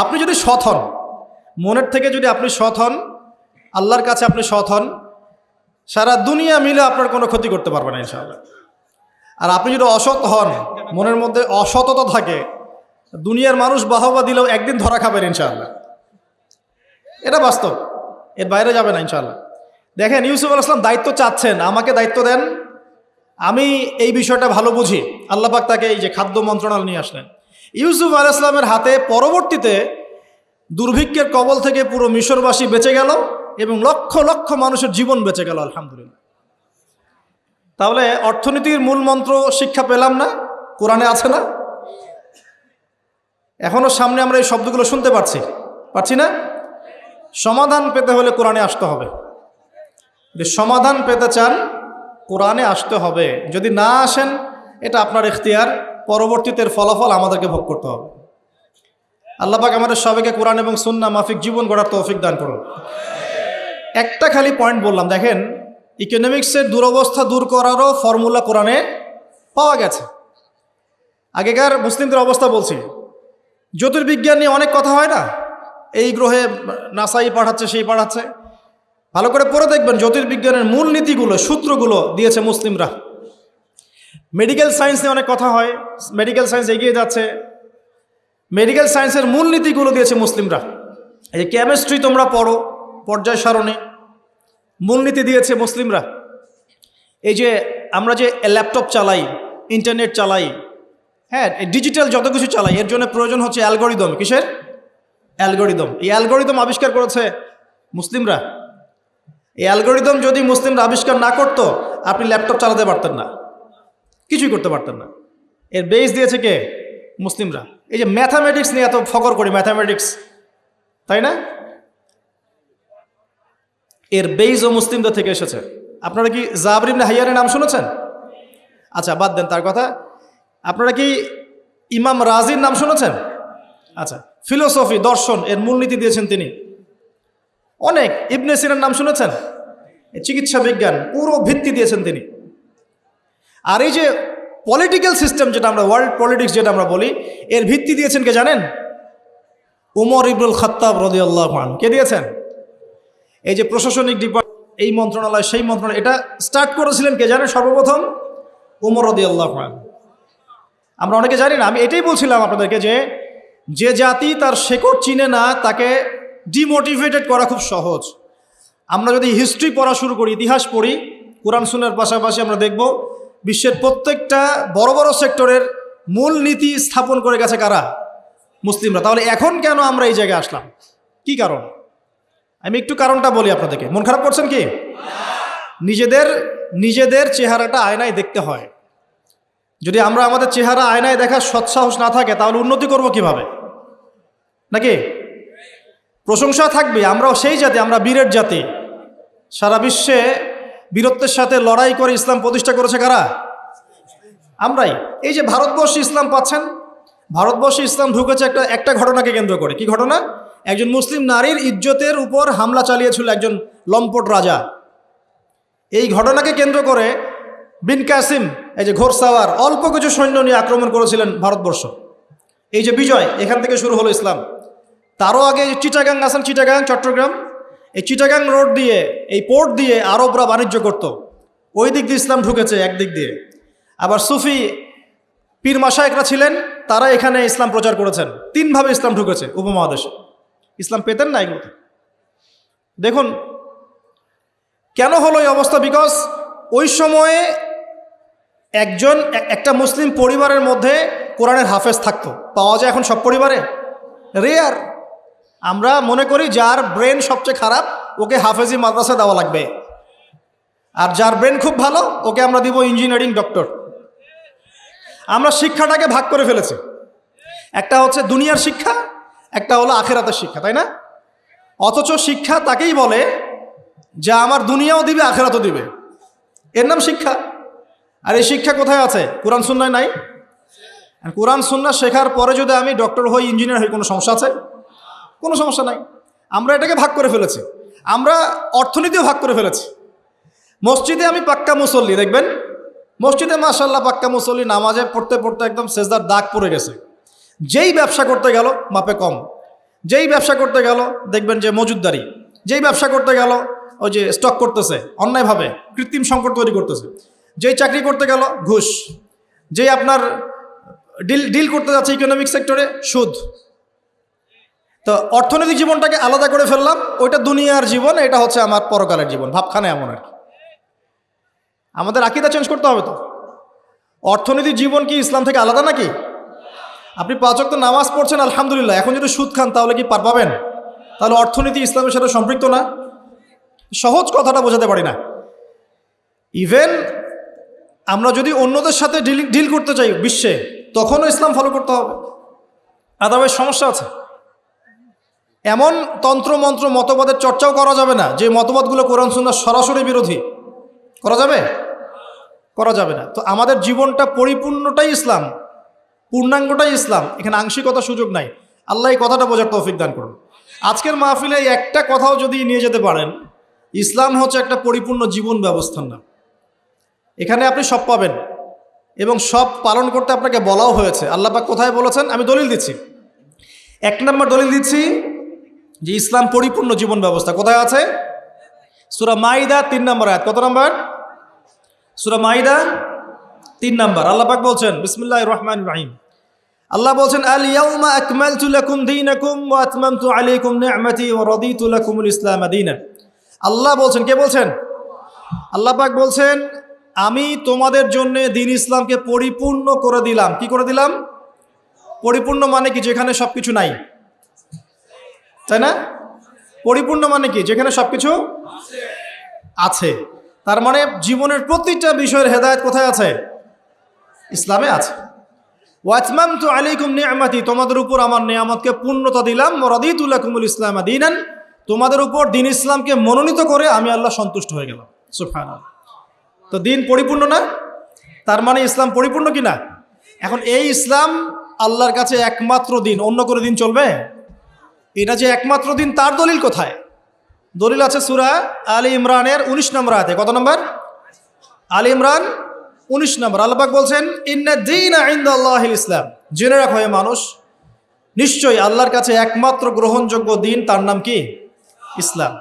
আপনি যদি সৎ হন, মনের থেকে যদি আপনি সৎ হন, আল্লাহর কাছে আপনি সৎ হন, সারা দুনিয়া মিলে আপনার কোনো ক্ষতি করতে পারবে না ইনশাআল্লাহ। আর আপনি যদি অসৎ হন, মনের মধ্যে অসততা থাকে, দুনিয়ার মানুষ বাহবা দিলেও একদিন ধরা খাবেন ইনশাআল্লাহ। এটা বাস্তব, এর বাইরে যাবে না ইনশাআল্লাহ। দেখেন, ইউসুফ আলাইহিস সালাম দায়িত্ব চাচ্ছেন, আমাকে দায়িত্ব দেন, আমি এই বিষয়টা ভালো বুঝি। আল্লাহ পাক তাকে এই যে খাদ্য মন্ত্রণালয় নিয়ে আসলেন। ইউসুফ আলাইহিস সালামের হাতে পরবর্তীতে দুর্ভিক্ষের কবল থেকে পুরো মিশরবাসী বেঁচে গেল এবং লক্ষ লক্ষ মানুষের জীবন বেঁচে গেল, আলহামদুলিল্লাহ। তাহলে অর্থনীতির মূল মন্ত্র শিক্ষা পেলাম না? কোরআনে আছে না? এখনো সামনে আমরা এই শব্দগুলো শুনতে পারছি না? সমাধান পেতে হলে কোরআনে আসতে হবে। যদি সমাধান পেতে চান, কোরআনে আসতে হবে, যদি না আসেন এটা আপনার ইখতিয়ার, পরবর্তীতে এর ফলাফল আমাদেরকে ভোগ করতে হবে। আল্লাহ পাক আমাদের সবাইকে কোরআন এবং সুন্নাহ মাফিক জীবন গড়ার তৌফিক দান করুন। একটা খালি পয়েন্ট বললাম, দেখেন ইকোনমিক্সের দুরবস্থা দূর করারও ফর্মুলা কোরআনে পাওয়া গেছে। আগেকার মুসলিমদের অবস্থা বলছি, জ্যোতির্বিজ্ঞান নিয়ে অনেক কথা হয় না, এই গ্রহে নাসাই পাঠাচ্ছে সেই পাঠাচ্ছে, ভালো করে পড়ে দেখবেন জ্যোতির্বিজ্ঞানের মূল নীতিগুলো সূত্রগুলো দিয়েছে মুসলিমরা। মেডিকেল সায়েন্স নিয়ে অনেক কথা হয়, মেডিকেল সায়েন্স এগিয়ে যাচ্ছে, মেডিকেল সায়েন্সের মূল নীতিগুলো দিয়েছে মুসলিমরা। এই যে কেমিস্ট্রি তোমরা পড়ো পর্যায় সারণী, মূলনীতি দিয়েছে মুসলিমরা। এই যে আমরা যে ল্যাপটপ চালাই, ইন্টারনেট চালাই, হ্যাঁ ডিজিটাল যত কিছু চালাই, এর জন্য প্রয়োজন হচ্ছে অ্যালগোরিদম। কিসের অ্যালগোরিদম? এই অ্যালগোরিদম আবিষ্কার করেছে মুসলিমরা। এই অ্যালগোরিদম যদি মুসলিমরা আবিষ্কার না করতো, আপনি ল্যাপটপ চালাতে পারতেন না, কিছুই করতে পারতেন না। এর বেস দিয়েছে কে? মুসলিমরা। এই যে ম্যাথামেটিক্স নিয়ে এত ফকর করি, ম্যাথামেটিক্স, তাই না? এর বেইজও মুসলিমদের থেকে এসেছে। আপনারা কি জাবর ইবনে হাইয়ানের নাম শুনেছেন? আচ্ছা বাদ দেন তার কথা। আপনারা কি ইমাম রাজির নাম শুনেছেন? আচ্ছা, ফিলোসফি দর্শন এর মূলনীতি দিয়েছেন তিনি। অনেক ইবনে সিনার নাম শুনেছেন? চিকিৎসা বিজ্ঞান পুরো ভিত্তি দিয়েছেন তিনি। আর এই যে পলিটিক্যাল সিস্টেম যেটা আমরা ওয়ার্ল্ড পলিটিক্স যেটা আমরা বলি, এর ভিত্তি দিয়েছেন কে জানেন? উমর ইবনুল খাত্তাব রাদিয়াল্লাহু আনহু। কে দিয়েছেন? এই যে প্রশাসনিক ডিপার্টমেন্ট, এই মন্ত্রণালয় সেই মন্ত্রণালয়, এটা স্টার্ট করেছিলেন কে জানেন? সর্বপ্রথম উমর রাদিয়াল্লাহু আনহু। আমরা অনেকে জানি না। আমি এটাই বলছিলাম আপনাদেরকে যে যে জাতি তার শেকড় চিনে না, তাকে ডিমোটিভেটেড করা খুব সহজ। আমরা যদি হিস্ট্রি পড়া শুরু করি, ইতিহাস পড়ি, কোরআন সুন্নাহর পাশাপাশি আমরা দেখব বিশ্বের প্রত্যেকটা বড় বড় সেক্টরের মূল নীতি স্থাপন করে গেছে কারা? মুসলিমরা। তাহলে এখন কেন আমরা এই জায়গায় আসলাম? কি কারণ? আমি একটু কারণটা বলি আপনাদেরকে। মন খারাপ করছেন কি? নিজেদের চেহারাটা আয়নায় দেখতে হয়। যদি আমরা আমাদের চেহারা আয়নায় দেখার সৎসাহস না থাকে, তাহলে উন্নতি করব কিভাবে? নাকি প্রশংসা থাকবে? আমরাও সেই জাতি, আমরা বীরের জাতি। সারা বিশ্বে বীরত্বের সাথে লড়াই করে ইসলাম প্রতিষ্ঠা করেছে কারা? আমরাই। এই যে ভারতবর্ষে ইসলাম পাচ্ছেন, ভারতবর্ষে ইসলাম ঢুকেছে একটা ঘটনাকে কেন্দ্র করে। কি ঘটনা? একজন মুসলিম নারীর ইজ্জতের উপর হামলা চালিয়েছিল একজন লম্পট রাজা। এই ঘটনাকে কেন্দ্র করে বিন কাসিম, এই যে ঘোরসাওয়ার, অল্প কিছু সৈন্য নিয়ে আক্রমণ করেছিলেন ভারতবর্ষ। এই যে বিজয়, এখান থেকে শুরু হলো ইসলাম। তারও আগে চিটাগাং আছেন, চিটাগাং চট্টগ্রাম, এই চিটাগাং রোড দিয়ে, এই পোর্ট দিয়ে আরবরা বাণিজ্য করত। ওই দিক দিয়ে ইসলাম ঢুকেছে একদিক দিয়ে। আবার সুফি পীর মাশায়েখরা ছিলেন, তারা এখানে ইসলাম প্রচার করেছেন। তিনভাবে ইসলাম ঢুকেছে উপমহাদেশে। ইসলাম পেতেন না এগুলোতে। দেখুন কেন হলো এই অবস্থা। বিকজ ওই সময়ে একটা মুসলিম পরিবারের মধ্যে কোরআনের হাফেজ থাকতো। পাওয়া যায় এখন সব পরিবারে? রেয়ার। আমরা মনে করি যার ব্রেন সবচেয়ে খারাপ ওকে হাফেজি মাদ্রাসা দেওয়া লাগবে, আর যার ব্রেন খুব ভালো ওকে আমরা দিব ইঞ্জিনিয়ারিং, ডক্টর। আমরা শিক্ষাটাকে ভাগ করে ফেলেছি। একটা হচ্ছে দুনিয়ার শিক্ষা, একটা হলো আখেরাতের শিক্ষা, তাই না? অথচ শিক্ষা তাকেই বলে যা আমার দুনিয়াও দিবে আখেরাতও দিবে, এর নাম শিক্ষা। আর এই শিক্ষা কোথায় আছে? কোরআন সুন্নাহয় নাই। কোরআন সুন্নাহ শেখার পরে যদি আমি ডক্টর হই, ইঞ্জিনিয়ার হই, কোনো সমস্যা আছে? কোনো সমস্যা নাই। আমরা এটাকে ভাগ করে ফেলেছি। আমরা অর্থনীতিও ভাগ করে ফেলেছি। মসজিদে আমি পাক্কা মুসল্লি, দেখবেন মসজিদে মাশাআল্লাহ পাক্কা মুসল্লি, নামাজে পড়তে পড়তে একদম সেজদার দাগ পড়ে গেছে। যেই ব্যবসা করতে গেল মাপে কম, যেই ব্যবসা করতে গেল দেখবেন যে মজুদদারি, যেই ব্যবসা করতে গেল ওই যে স্টক করতেছে অন্যায়ভাবে, কৃত্রিম সংকট তৈরি করতেছে, যেই চাকরি করতে গেল ঘুষ, যেই আপনার ডিল করতে যাচ্ছে ইকোনমিক সেক্টরে সুদ। তো অর্থনৈতিক জীবনটাকে আলাদা করে ফেললাম। ওইটা দুনিয়ার জীবন, এটা হচ্ছে আমার পরকালের জীবন। ভাবখানে এমন আর কি। আমাদের আকীদা চেঞ্জ করতে হবে তো। অর্থনৈতিক জীবন কি ইসলাম থেকে আলাদা নাকি? আপনি 5 ওয়াক্ত নামাজ পড়ছেন আলহামদুলিল্লাহ, এখন যদি সুদ খান তাহলে কি পার পাবেন? তাহলে অর্থনীতি ইসলামের সাথে সম্পৃক্ত না। সহজ কথাটা বোঝাতে পারি না। ইভেন আমরা যদি অন্যদের সাথে ডিল করতে চাই বিশ্বে, তখনও ইসলাম ফলো করতে হবে, আদারওয়াইজ সমস্যা আছে। এমন তন্ত্র মন্ত্র মতবাদের চর্চাও করা যাবে না যে মতবাদগুলো কোরআন সুন্নাহর সরাসরি বিরোধী। করা যাবে? করা যাবে না। তো আমাদের জীবনটা পরিপূর্ণটাই ইসলাম, পূর্ণাঙ্গটাই ইসলাম, এখানে আংশিকতা সুযোগ নাই। আল্লাহ এই কথাটা বোঝার তৌফিক দান করুন। আজকের মাহফিলে একটা কথাও যদি নিয়ে যেতে পারেন, ইসলাম হচ্ছে একটা পরিপূর্ণ জীবন ব্যবস্থার নাম। এখানে আপনি সব পাবেন এবং সব পালন করতে আপনাকে বলাও হয়েছে। আল্লাহ পাক কোথায় বলেছেন? আমি দলিল দিচ্ছি, 1 নম্বর দলিল দিচ্ছি যে ইসলাম পরিপূর্ণ জীবন ব্যবস্থা। কোথায় আছে? সূরা মাইদা 3 নম্বর আয়াত। কত নম্বর? সূরা মাইদা 3 নম্বর। আল্লাহ পাক বলছেন, বিসমিল্লাহির রহমানির রহিম, আল্লাহ বলছেন, আল ইয়াউমা আকমালতু লাকুম দীনাকুম ওয়া আতমামতু আলাইকুম নি'মাতি ওয়া রাদিতু লাকুমুল ইসলাম দীনান। আল্লাহ বলছেন, কে বলছেন? আল্লাহ পাক বলছেন, আমি তোমাদের জন্য দ্বীন ইসলামকে পরিপূর্ণ করে দিলাম। কি করে দিলাম? পরিপূর্ণ মানে কি? যেখানে সবকিছু নাই, তাই না? পরিপূর্ণ মানে কি? যেখানে সবকিছু আছে। তার মানে জীবনের প্রতিটা বিষয়ের হেদায়েত কোথায় আছে? ইসলামে আছে। ওয়া আতমামতু আলাইকুম নি'মাতি, তোমাদের উপর আমার নিয়ামতকে পূর্ণতা দিলাম। ওয়া রাদিতু লাকুমুল ইসলাম দীনান, তোমাদের উপর দ্বীন ইসলামকে মনোনীত করে আমি আল্লাহ সন্তুষ্ট হয়ে গেলাম। সুবহানাল্লাহ। তো দিন পরিপূর্ণ না? তার মানে ইসলাম পরিপূর্ণ কি না? এখন এই ইসলাম আল্লাহর কাছে একমাত্র দিন, অন্য করে দিন চলবে? এটা যে একমাত্র দিন, তার দলিল কোথায়? দলিল আছে সূরা আলী ইমরানের 19 নম্বর আয়াতে। কত নম্বর? আলী ইমরান 19 নম্বর। আল্লাহ পাক বলছেন, ইন্নাদ দীনা ইনদাল্লাহিল ইসলাম, জেনে রাখো হে মানুষ, নিশ্চয়ই আল্লাহর কাছে একমাত্র গ্রহণযোগ্য দিন, তার নাম কি? ইসলাম।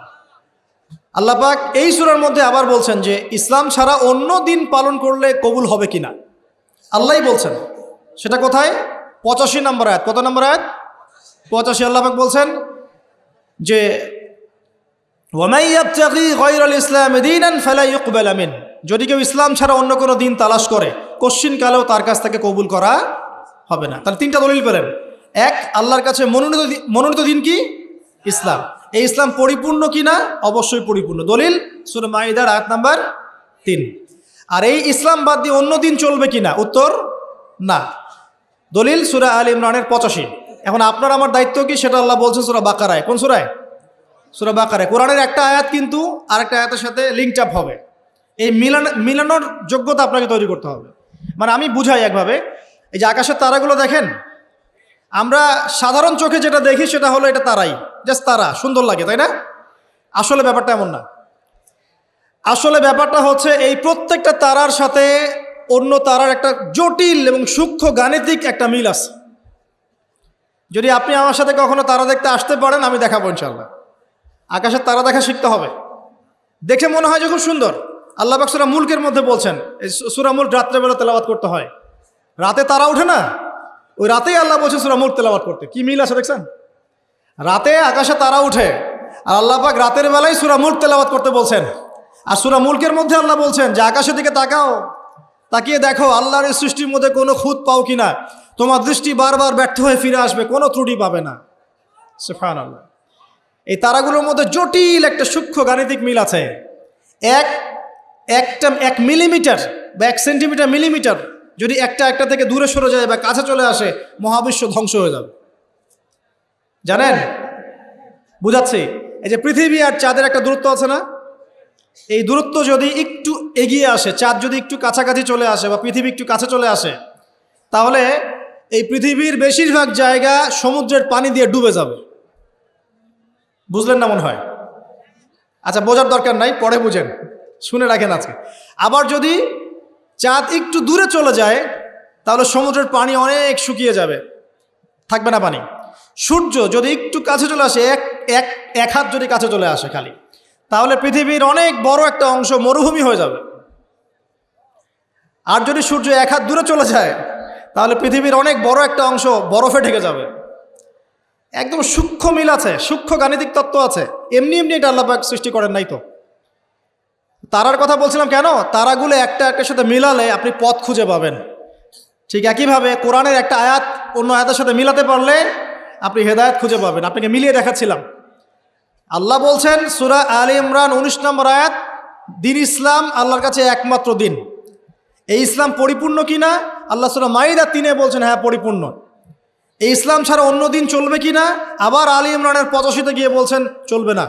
আল্লাহ পাক এই সূরার মধ্যে আবার বলছেন যে ইসলাম ছাড়া অন্য দিন পালন করলে কবুল হবে কিনা, আল্লাহই বলছেন। সেটা কোথায়? 85 নম্বর আয়াত। কত নম্বর আয়াত? 85। আল্লাহ পাক বলছেন যে ওয়ামাই ইয়াবতাগি গায়রাল ইসলামি দীনান ফালা ইউকবাল মিন, যদি কেউ ইসলাম ছাড়া অন্য কোনো দিন তালাশ করে, কশ্চিনকালেও তার কাছ থেকে কবুল করা হবে না। তাহলে 3টা দলিল পেলেন। 1, আল্লাহর কাছে মনোনীত দিন কি? ইসলাম। এই ইসলাম পরিপূর্ণ কিনা? অবশ্যই পরিপূর্ণ। দলিল সূরা মাইদার আয়াত নাম্বার 3। আর এই ইসলাম বাদ দিয়ে অন্য দিন চলবে কিনা? উত্তর না। দলিল সূরা আলী ইমরানের 85। এখন আপনার আমার দায়িত্ব কি, সেটা আল্লাহ বলছেন সূরা বাকারায়। কোন সূরায়? সূরা বাকারায়। কোরআনের একটা আয়াত কিন্তু আরেকটা আয়াতের সাথে লিঙ্কড আপ হবে। এই মিলানোর যোগ্যতা আপনাকে তৈরি করতে হবে। মানে আমি বুঝাই একভাবে, এই যে আকাশের তারাগুলো দেখেন, আমরা সাধারণ চোখে যেটা দেখি সেটা হলো এটা তারাই, জাস্ট তারা, সুন্দর লাগে, তাই না? আসলে ব্যাপারটা এমন না। আসলে ব্যাপারটা হচ্ছে এই প্রত্যেকটা তারার সাথে অন্য তারার একটা জটিল এবং সূক্ষ্ম গাণিতিক একটা মিল আছে। যদি আপনি আমার সাথে কখনো তারা দেখতে আসতে পারেন, আমি দেখাবো ইনশাআল্লাহ। আকাশের তারা দেখা শিখতে হবে। দেখে মনে হয় যে খুব সুন্দর। আল্লাহ পাক সূরা মুলকের মধ্যে বলছেন, এই সূরা মুলক রাত্রেবেলা তেলাওয়াত করতে হয়, রাতে তারা ওঠে না, ওই রাতেই আল্লাহ বলছেন সূরা মুলক তেলাওয়াত করতে। কি মিল আছে দেখছেন? রাতে আকাশে তারা উঠে, আর আল্লাহ পাক রাতের বেলায় সূরা মুলক তেলাওয়াত করতে বলছেন। আর সূরা মুলকের মধ্যে আল্লাহ বলছেন যে আকাশের দিকে তাকাও, তাকিয়ে দেখো আল্লাহর এই সৃষ্টির মধ্যে কোনো খুঁত পাও কিনা, তোমার দৃষ্টি বারবার ব্যর্থ হয়ে ফিরে আসবে, কোনো ত্রুটি পাবে না। সুবহানাল্লাহ। এই তারাগুলোর মধ্যে জটিল একটা সূক্ষ্ম গাণিতিক মিল আছে। এক মিলিমিটার বা 1 সেন্টিমিটার মিলিমিটার যদি একটা থেকে দূরে সরে যায় বা কাছে চলে আসে, মহাবিশ্ব ধ্বংস হয়ে যাবে। জানেন? বুঝাচ্ছি। এই যে পৃথিবী আর চাঁদের একটা দূরত্ব আছে না, এই দূরত্ব যদি একটু এগিয়ে আসে, চাঁদ যদি একটু কাছাকাছি চলে আসে বা পৃথিবী একটু কাছে চলে আসে, তাহলে এই পৃথিবীর বেশিরভাগ জায়গা সমুদ্রের পানি দিয়ে ডুবে যাবে। বুঝলেন না মনে হয়? আচ্ছা, বোঝার দরকার নাই, পরে বুঝেন, শুনে রাখেন আজকে। আবার যদি চাঁদ একটু দূরে চলে যায়, তাহলে সমুদ্রের পানি অনেক শুকিয়ে যাবে, থাকবে না পানি। সূর্য যদি একটু কাছে চলে আসে, এক হাত যদি কাছে চলে আসে খালি, তাহলে পৃথিবীর অনেক বড় একটা অংশ মরুভূমি হয়ে যাবে। আর যদি সূর্য 1 হাত দূরে চলে যায়, তাহলে পৃথিবীর অনেক বড় একটা অংশ বরফে ঢেকে যাবে। একদম সূক্ষ্ম মিল আছে, সূক্ষ্ম গাণিতিক তত্ত্ব আছে। এমনি এটা আল্লাহ পাক সৃষ্টি করেন নাই তো। তারার কথা বলছিলাম কেন? তারাগুলো একটার সাথে মিলালে আপনি পথ খুঁজে পাবেন। ঠিক একইভাবে কোরআনের একটা আয়াত অন্য আয়াতের সাথে মিলাতে পারলে আপনি হেদায়েত খুঁজে পাবেন। আপনাকে মিলিয়ে দেখাচ্ছিলাম। আল্লাহ বলছেন সূরা আলী ইমরান 19 নম্বর আয়াত, দিন ইসলাম আল্লাহর কাছে একমাত্র দিন। এই ইসলাম পরিপূর্ণ কিনা? আল্লাহ সূরা মাইদা 3-এ বলছেন হ্যাঁ পরিপূর্ণ। এই ইসলাম ছাড়া অন্য দিন চলবে কিনা? আবার আলী ইমরানের 85-তে গিয়ে বলছেন চলবে না।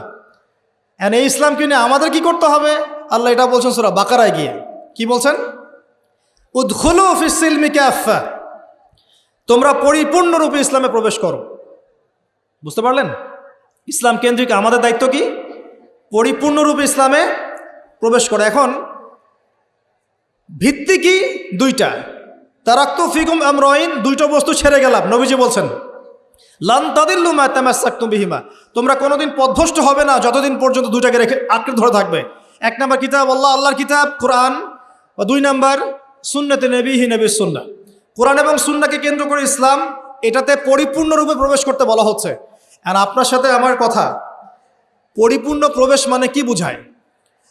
এই ইসলাম কিনে আমাদের কি করতে হবে? আল্লাহ এটা বলছেন সূরা বাকারায় গিয়ে। কি বলছেন? উদখুলু ফিস সিলমি কাফা, তোমরা পরিপূর্ণরূপে ইসলামে প্রবেশ করো। বুঝতে পারলেন? ইসলাম কেন্দ্রিক আমাদের দায়িত্ব কি? পরিপূর্ণরূপে ইসলামে প্রবেশ করা। এখন ভিত্তি কি? দুইটা। তারাক্তু ফিকুম আমরাইন, দুইটা বস্তু ছেড়ে গেলাম। নবীজি বলছেন লান তাদিল্লু মা তামাসসাকতুম বিহিমা, তোমরা কোনোদিন পথভ্রষ্ট হবে না যতদিন পর্যন্ত দুইটাকে রেখে আঁকড়ে ধরে থাকবে। এক নাম্বার কিতাব আল্লাহ, আল্লাহর কিতাব কোরআন, বা দুই নাম্বার সুন্নতে নবীহি, নবীর সুন্নাহ। কোরআন এবং সুন্নাহকে কেন্দ্র করে ইসলাম, এটাতে পরিপূর্ণরূপে প্রবেশ করতে বলা হচ্ছে। আর আপনার সাথে আমার কথা, পরিপূর্ণ প্রবেশ মানে কি বুঝায়?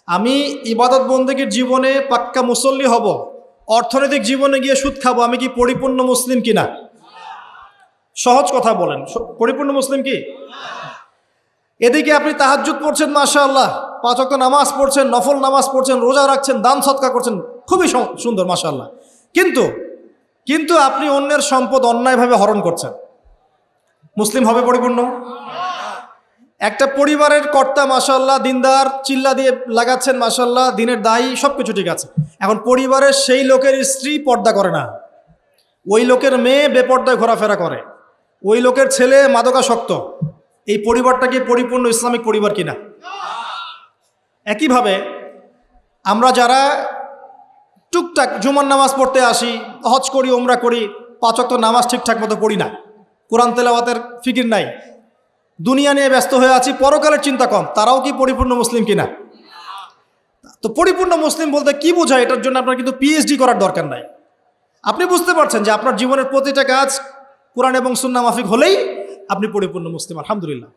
আমি ইবাদত বন্দেগীর জীবনে পাক্কা মুসল্লি হব, অর্থনৈতিক জীবনে গিয়ে সুদ খাবো, আমি কি পরিপূর্ণ মুসলিম কিনা? সহজ কথা বলেন, পরিপূর্ণ মুসলিম কি? এদিকে আপনি তাহাজ্জুদ পড়ছেন, মাশাআল্লাহ, 5 ওয়াক্ত নামাজ পড়ছেন, নফল নামাজ পড়ছেন, রোজা রাখছেন, দান সদকা করছেন, খুবই সুন্দর, মাশাআল্লাহ। কিন্তু আপনি অন্যের সম্পদ অন্যায়ভাবে হরণ করছেন, মুসলিম হবে পরিপূর্ণ? একটা পরিবারের কর্তা, মাশাআল্লাহ, দিনদার, চিল্লা দিয়ে লাগাচ্ছেন, মাশাআল্লাহ, দিনের দায়ী, সব কিছু ঠিক আছে। এখন পরিবারের সেই লোকের স্ত্রী পর্দা করে না, ওই লোকের মেয়ে বেপর্দায় ঘোরাফেরা করে, ওই লোকের ছেলে মাদকাসক্ত, এই পরিবারটা কি পরিপূর্ণ ইসলামিক পরিবার কিনা? একইভাবে আমরা যারা টুকটাক জুমার নামাজ পড়তে আসি, হজ করি, ওমরা করি, 5 ওয়াক্ত নামাজ ঠিকঠাক মতো পড়ি না, কোরআন তেলাওয়াতের ফিকির নাই, দুনিয়া নিয়ে ব্যস্ত হয়ে আছি, পরকালের চিন্তা কম, তারাও কি পরিপূর্ণ মুসলিম কিনা? তো পরিপূর্ণ মুসলিম বলতে কি বোঝায়, এটার জন্য আপনার কিন্তু পিএইচডি করার দরকার নাই। আপনি বুঝতে পারছেন যে আপনার জীবনের প্রতিটা কাজ কোরআন এবং সুন্নাহ মাফিক হলেই আপনি পরিপূর্ণ মুসলিম, আলহামদুলিল্লাহ।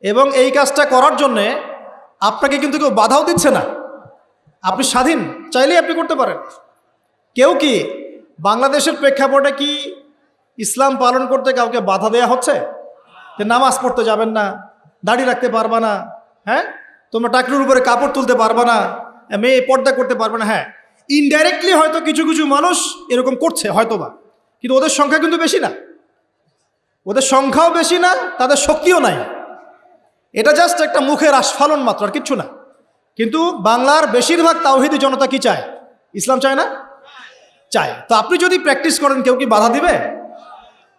এবং এই কাজটা করার জন্যে আপনাকে কিন্তু কেউ বাধাও দিচ্ছে না, আপনি স্বাধীন, চাইলেই আপনি করতে পারেন। কেউ কি বাংলাদেশের প্রেক্ষাপটে কি ইসলাম পালন করতে কাউকে বাধা দেয়া হচ্ছে যে নামাজ পড়তে যাবেন না, দাড়ি রাখতে পারবা না, হ্যাঁ, তোমরা টাকলুর উপরে কাপড় তুলতে পারবা না, মেয়ে পর্দা করতে পারবে না? হ্যাঁ, ইনডাইরেক্টলি হয়তো কিছু কিছু মানুষ এরকম করছে হয়তোবা, কিন্তু ওদের সংখ্যা কিন্তু বেশি না, ওদের সংখ্যাও বেশি না, তাদের শক্তিও নাই। এটা জাস্ট একটা মুখের আস্ফালন মাত্র, আর কিচ্ছু না। কিন্তু বাংলার বেশিরভাগ তাওহীদি জনতা কি চায়? ইসলাম চায় না? চায়। তো আপনি যদি প্র্যাকটিস করেন, কেউ কি বাধা দিবে?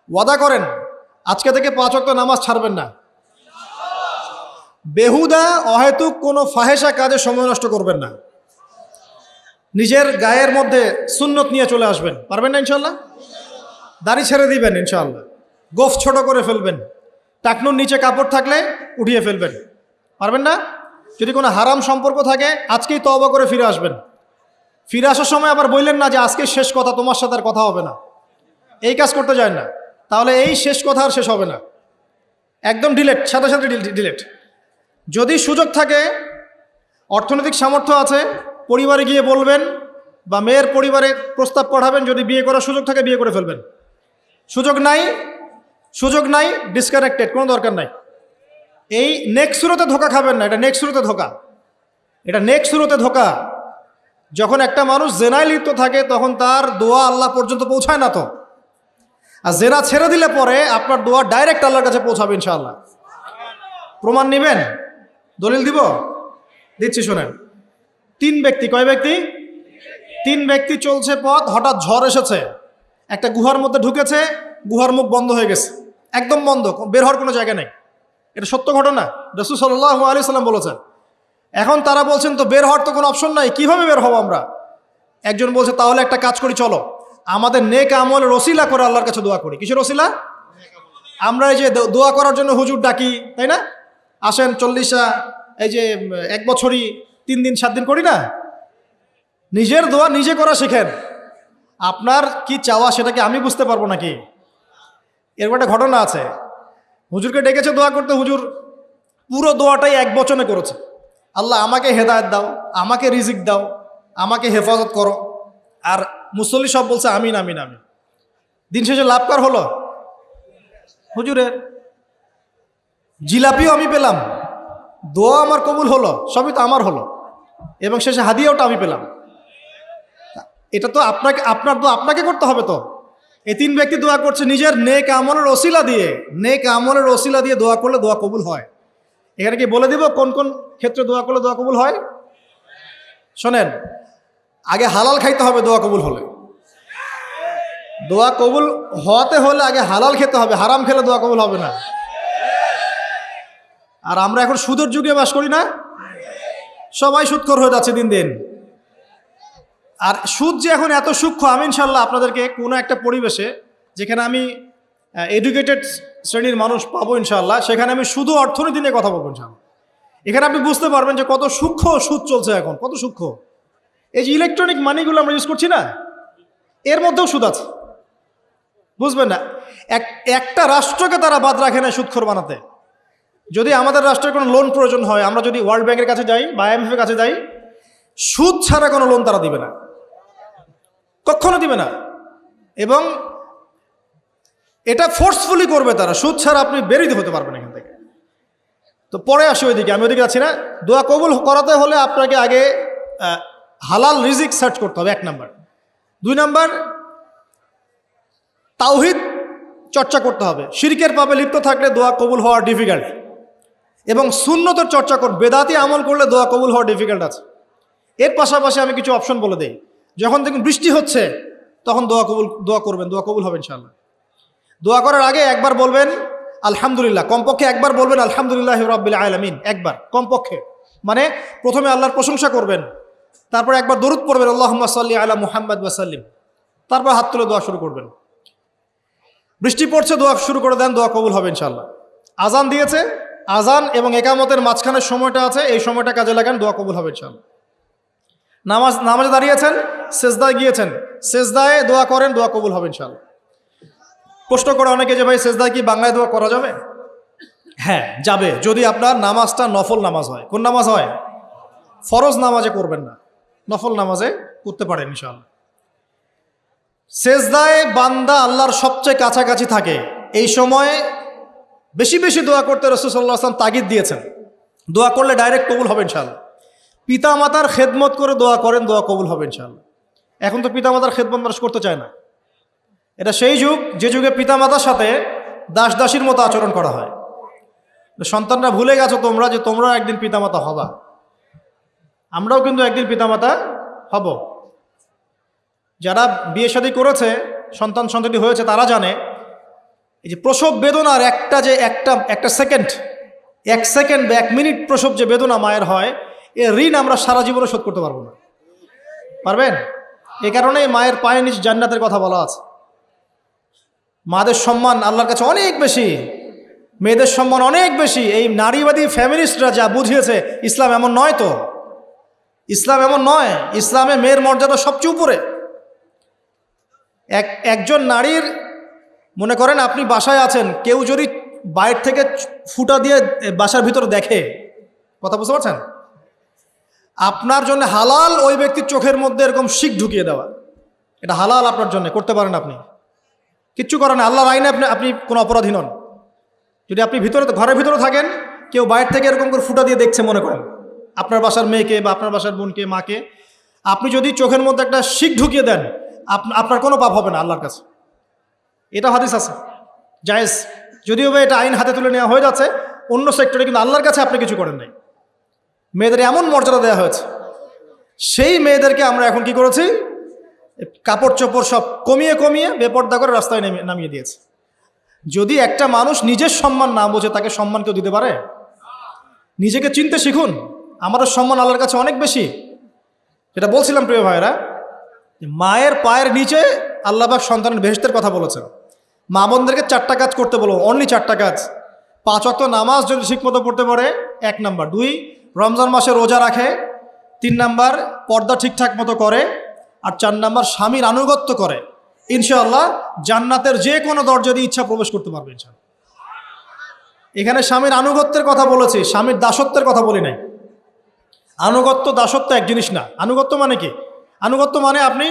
ওয়াদা করেন আজকে থেকে 5 ওয়াক্ত নামাজ ছাড়বেন না, বেহুদা অহেতুক কোনো ফাহেসা কাজে সময় নষ্ট করবেন না, নিজের গায়ের মধ্যে সুন্নত নিয়ে চলে আসবেন, পারবেন না ইনশাল্লাহ? দাড়ি ছেড়ে দিবেন ইনশাআল্লাহ, গোফ ছোট করে ফেলবেন, টাকনুর নিচে কাপড় থাকলে উঠিয়ে ফেলবেন, পারবেন না? যদি কোনো হারাম সম্পর্ক থাকে আজকেই তওবা করে ফিরে আসবেন। ফিরে আসার সময় আবার বললেন না যে আজকে শেষ কথা, তোমার সাথে আর কথা হবে না, এই কাজ করতে যায় না, তাহলে এই শেষ কথা আর শেষ হবে না, একদম ডিলেট, সাথে সাথে ডিলেট। যদি সুযোগ থাকে, অর্থনৈতিক সামর্থ্য আছে, পরিবারে গিয়ে বলবেন বা মেয়ের পরিবারে প্রস্তাব পাঠাবেন, যদি বিয়ে করার সুযোগ থাকে বিয়ে করে ফেলবেন। সুযোগ নাই, ডিসকানেক্টেড, কোনো দরকার নাই। এই নেক্সট সুরতে ধোকা খাবেন না, এটা নেক্সট সুরতে ধোকা, এটা নেক্সট সুরতে ধোকা। যখন একটা মানুষ জেনায় লিপ্ত থাকে তখন তার দোয়া আল্লাহ পর্যন্ত পৌঁছায় না তো, আর জেনা ছেড়ে দিলে পরে আপনার দোয়া ডাইরেক্ট আল্লাহর কাছে পৌঁছাবে ইনশাআল্লাহ। প্রমাণ নেবেন? দলিল দিব? দিচ্ছি, শোনেন। 3 ব্যক্তি, কয় ব্যক্তি? 3 ব্যক্তি চলছে পথ, হঠাৎ ঝড় এসেছে, একটা গুহার মধ্যে ঢুকেছে, গুহার মুখ বন্ধ হয়ে গেছে, একদম বন্ধ, বের হওয়ার কোনো জায়গা নেই। এটা সত্য ঘটনা, রাসূল সাল্লাল্লাহু আলাইহি সাল্লাম বলেছেন। এখন তারা বলছেন তো বের হওয়ার তো কোনো অপশন নাই, কিভাবে বের হবো আমরা? একজন বলছে তাহলে একটা কাজ করি, চলো আমাদের নেক আমলের ওসিলা করে আল্লাহর কাছে দোয়া করি। কিসের ওসিলা? আমরা এই যে দোয়া করার জন্য হুজুর ডাকি, তাই না? আসেন 40টা, এই যে 1 বছরই 3 দিন 7 দিন করি না, নিজের দোয়া নিজে করা শিখেন। আপনার কি চাওয়া সেটাকে আমি বুঝতে পারবো নাকি? এরকম একটা ঘটনা আছে, হুজুরকে ডেকেছে দোয়া করতে, হুজুর পুরো দোয়াটাই 1 বচনে করেছে, আল্লাহ আমাকে হেদায়েত দাও, আমাকে রিজিক দাও, আমাকে হেফাজত করো। আর মুসল্লি সব বলছে আমিন আমিন আমিন। দিন শেষে লাভ কার হলো? হুজুরের। জিলাপিও আমি পেলাম, দোয়া আমার কবুল হলো, সবই তো আমার হলো, এবং শেষে হাদিয়াওটা আমি পেলাম। এটা তো আপনার দোয়া আপনাকে করতে হবে। তো এই 3 ব্যক্তি দোয়া করছে নিজের নেক আমলের ওসিলা দিয়ে, নেক আমলের ওসিলা দিয়ে দোয়া করলে দোয়া কবুল হয়। এখানে কি বলে দিব কোন কোন ক্ষেত্রে দোয়া করলে দোয়া কবুল হয়? শোনেন, আগে হালাল খাইতে হবে দোয়া কবুল হলে। দোয়া কবুল হওয়াতে হলে আগে হালাল খেতে হবে, হারাম খেলে দোয়া কবুল হবে না। আর আমরা এখন সুদের যুগে বাস করি না, সবাই সুদখোর হয়ে যাচ্ছে দিন দিন। আর সুদ যে এখন এত সূক্ষ্ম, আমি ইনশাল্লাহ আপনাদেরকে কোনো একটা পরিবেশে যেখানে আমি এডুকেটেড শ্রেণীর মানুষ পাবো ইনশাল্লাহ, সেখানে আমি শুধু অর্থনীতি নিয়ে কথা বলবো ইনশাল্লাহ। এখানে আপনি বুঝতে পারবেন যে কত সূক্ষ্ম সুদ চলছে এখন, কত সূক্ষ্ম। এই যে ইলেকট্রনিক মানিগুলো আমরা ইউজ করছি না, এর মধ্যেও সুদ আছে, বুঝবেন না। একটা রাষ্ট্রকে তারা বাদ রাখে না সুদখোর বানাতে। যদি আমাদের রাষ্ট্রের কোনো লোন প্রয়োজন হয়, আমরা যদি ওয়ার্ল্ড ব্যাংকের কাছে যাই বা IMF এর কাছে যাই, সুদ ছাড়া কোনো লোন তারা দিবে না, কখনো দিবে না। এবং এটা ফোর্সফুলি করবে তারা, সুদ ছাড়া আপনি বেরিয়ে হতে পারবেন এখান থেকে। তো পরে আসি ওইদিকে, আমি ওইদিকে যাচ্ছি না। দোয়া কবুল করাতে হলে আপনাকে আগে হালাল রিজিক সার্চ করতে হবে, 1 নাম্বার। 2 নাম্বার, তাওহীদ চর্চা করতে হবে। শিরকের পাপে লিপ্ত থাকলে দোয়া কবুল হওয়া ডিফিকাল্ট। এবং সুন্নতের চর্চা করুন, বেদাতি আমল করলে দোয়া কবুল হওয়া ডিফিকাল্ট আছে। এর পাশাপাশি আমি কিছু অপশন বলে দিই। যখন দেখুন বৃষ্টি হচ্ছে, তখন দোয়া করবেন, দোয়া কবুল হবে ইনশাআল্লাহ। দোয়া করার আগে একবার বলবেন আলহামদুলিল্লাহ, কমপক্ষে একবার বলবেন আলহামদুলিল্লাহি রাব্বিল আলামিন, একবার কমপক্ষে। মানে প্রথমে আল্লাহর প্রশংসা করবেন, তারপর একবার দরুদ পড়বেন আল্লাহুম্মা সাল্লি আলা মুহাম্মাদ ওয়া সাল্লিম, তারপর হাত তুলে দোয়া শুরু করবেন। বৃষ্টি পড়ছে, দোয়া শুরু করে দেন, দোয়া কবুল হবে ইনশাআল্লাহ। আজান দিয়েছে, আজান এবং একামতের মাঝখানের সময়টা আছে, এই সময়টা কাজে লাগান, দোয়া কবুল হবে ইনশাআল্লাহ। নামাজে দাঁড়িয়েছেন, সেজদায় গিয়েছেন, সেজদায় দোয়া করেন, দোয়া কবুল হবে ইনশাআল্লাহ। প্রশ্ন করে অনেকে যে ভাই সেজদায় কি বাংলায় দোয়া করা যাবে? হ্যাঁ যাবে, যদি আপনার নামাজটা নফল নামাজ হয়। কোন নামাজ হয়? ফরজ নামাজে করবেন না, নফল নামাজে করতে পারেন ইনশাআল্লাহ। সেজদায় বান্দা আল্লাহর সবচেয়ে কাছাকাছি থাকে, এই সময়ে বেশি বেশি দোয়া করতে রাসূল সাল্লাল্লাহু আলাইহি ওয়াসাল্লাম তাগিদ দিয়েছেন। দোয়া করলে ডাইরেক্ট কবুল হবে ইনশাআল্লাহ। পিতা মাতার খেদমত করে দোয়া করেন, দোয়া কবুল হবে ইনশাআল্লাহ। এখন তো পিতা মাতার খেদমত মানুষ করতে চায় না। এটা সেই যুগ যে যুগে পিতা মাতার সাথে দাস দাসীর মতো আচরণ করা হয়। সন্তানরা ভুলে গেছো তোমরা যে তোমরা একদিন পিতামাতা হবা। আমরাও কিন্তু একদিন পিতামাতা হব। যারা বিয়ে শাদী করেছে, সন্তানটি হয়েছে, তারা জানে এই যে প্রসব বেদনার একটা সেকেন্ড, 1 সেকেন্ড বা 1 মিনিট প্রসব যে বেদনা মায়ের হয়, এর ঋণ আমরা সারা জীবনে শোধ করতে পারবো না। পারবেন? এ কারণেই মায়ের পায়ের নিচে জান্নাতের কথা বলা আছে। মাদের সম্মান আল্লাহর কাছে অনেক বেশি, মেয়েদের সম্মান অনেক বেশি। এই নারীবাদী ফ্যামিলিস্টরা যা বুঝিয়েছে, ইসলাম এমন নয়। তো ইসলাম এমন নয়, ইসলামে মেয়ের মর্যাদা সবচেয়ে উপরে। একজন নারীর, মনে করেন আপনি বাসায় আছেন, কেউ যদি বাইরে থেকে ফুটা দিয়ে বাসার ভিতরে দেখে, কথা বুঝতে পারছেন? আপনার জন্য হালাল ওই ব্যক্তির চোখের মধ্যে এরকম শিক ঢুকিয়ে দেওয়া, এটা হালাল আপনার জন্য, করতে পারেন আপনি, কিচ্ছু করেন না। আল্লাহর আইনে আপনি কোনো অপরাধী নন। যদি আপনি ঘরের ভিতরে থাকেন, কেউ বাইরে থেকে এরকম করে ফুটা দিয়ে দেখছে, মনে করেন আপনার বাসার মেয়েকে বা আপনার বাসার বোনকে, মাকে, আপনি যদি চোখের মধ্যে একটা শিক ঢুকিয়ে দেন, আপনার কোনো পাপ হবে না আল্লাহর কাছে। এটা হাদিস আছে, জায়েজ। যদিও বা এটা আইন হাতে তুলে নেওয়া হয়ে যাচ্ছে অন্য সেক্টরে, কিন্তু আল্লাহর কাছে আপনি কিছু করেন নাই। মেয়েদের এমন মর্যাদা দেওয়া হয়েছে, সেই মেয়েদেরকে আমরা এখন কি করেছি, কাপড় চোপড় সব কমিয়ে কমিয়ে বেপর্দা করে রাস্তায় নামিয়ে দিয়েছে। যদি একটা মানুষ নিজের সম্মান না বোঝে, তাকে সম্মান কেউ দিতে পারে? নিজেকে চিনতে শিখুন। আমাদের সম্মান আল্লাহর কাছে অনেক বেশি। যেটা বলছিলাম প্রিয় ভাইরা, মায়ের পায়ের নিচে আল্লাহ পাক সন্তানের বেহেশতের কথা বলেছেন। মা বোনদেরকে 4টা কাজ করতে বলো, অনলি 4টা কাজ। 5 ওয়াক্ত নামাজ যদি ঠিকমতো পড়তে পারে, 1 নাম্বার। 2, রমজান মাসে রোজা রাখে। 3 নাম্বার, পর্দা ঠিকঠাক মতো করে। আর 4 নাম্বার, স্বামীর আনুগত্য করে। ইনশাআল্লাহ জান্নাতের যে কোনো দরজা দিয়ে ইচ্ছা প্রবেশ করতে পারবে ইনশাআল্লাহ। এখানে স্বামীর আনুগত্যের কথা বলেছি, স্বামীর দাসত্বের কথা বলি নাই। আনুগত্য দাসত্ব এক জিনিস না। আনুগত্য মানে কি? আনুগত্য মানে আপনি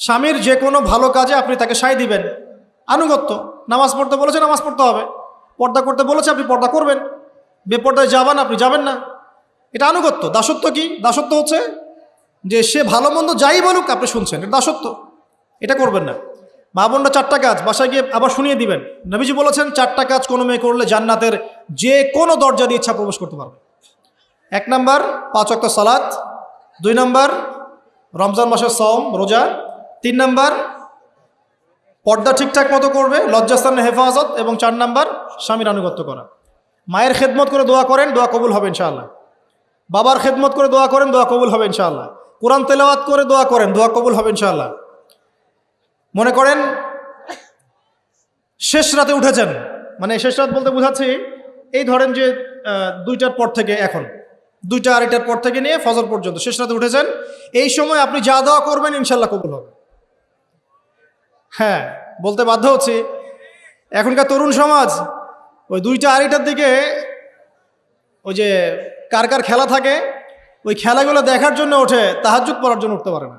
স্বামীর যে কোনো ভালো কাজে আপনি তাকে সায় দিবেন, আনুগত্য। নামাজ পড়তে বলেছে, নামাজ পড়তে হবে। পর্দা করতে বলেছে, আপনি পর্দা করবেন। বেপর্দায় যাবেন, আপনি যাবেন না। এটা আনুগত্য। দাসত্ব কি? দাসত্ব হচ্ছে যে সে ভালো মন্দ যাই বলুক আপনি শুনছেন, এটা দাসত্ব। এটা করবেন না। মা বোনরা 4টা কাজ বাসায় গিয়ে আবার শুনিয়ে দিবেন। নবীজি বলেছেন 4টা কাজ কোনো মেয়ে করলে জান্নাতের যে কোনো দরজা দিয়ে ইচ্ছা প্রবেশ করতে পারবে। 1 নাম্বার, 5 ওয়াক্ত সালাত। 2 নাম্বার, রমজান মাসের সওম রোজা। 3 নাম্বার, পর্দা ঠিকঠাক মতো করবে, লজ্জাস্থানের হেফাজত, এবং 4 নাম্বার স্বামীর আনুগত্য করা। মায়ের খেদমত করে দোয়া করেন, দোয়া কবুল হবে ইনশাআল্লাহ। বাবার খেদমত করে দোয়া করেন, দোয়া কবুল হবে ইনশাআল্লাহ। কোরআন তেলাওয়াত করে দোয়া করেন, দোয়া কবুল হবে ইনশাআল্লাহ। মনে করেন শেষ রাতে উঠেছেন, মানে শেষ রাত বলতে বোঝাচ্ছি এই ধরেন যে 2টার পর থেকে, এখন 2টা 2:30টার পর থেকে নিয়ে ফজর পর্যন্ত শেষ রাতে উঠেছেন, এই সময় আপনি যা দোয়া করবেন ইনশাআল্লাহ কবুল হবে। হ্যাঁ, বলতে বাধ্য হচ্ছি, এখনকার তরুণ সমাজ ওই 2টা 2:30টার দিকে ওই যে কার কার খেলা থাকে, ওই খেলাগুলো দেখার জন্য ওঠে, তাহাজ্জুদ পড়ার জন্য উঠতে পারে না।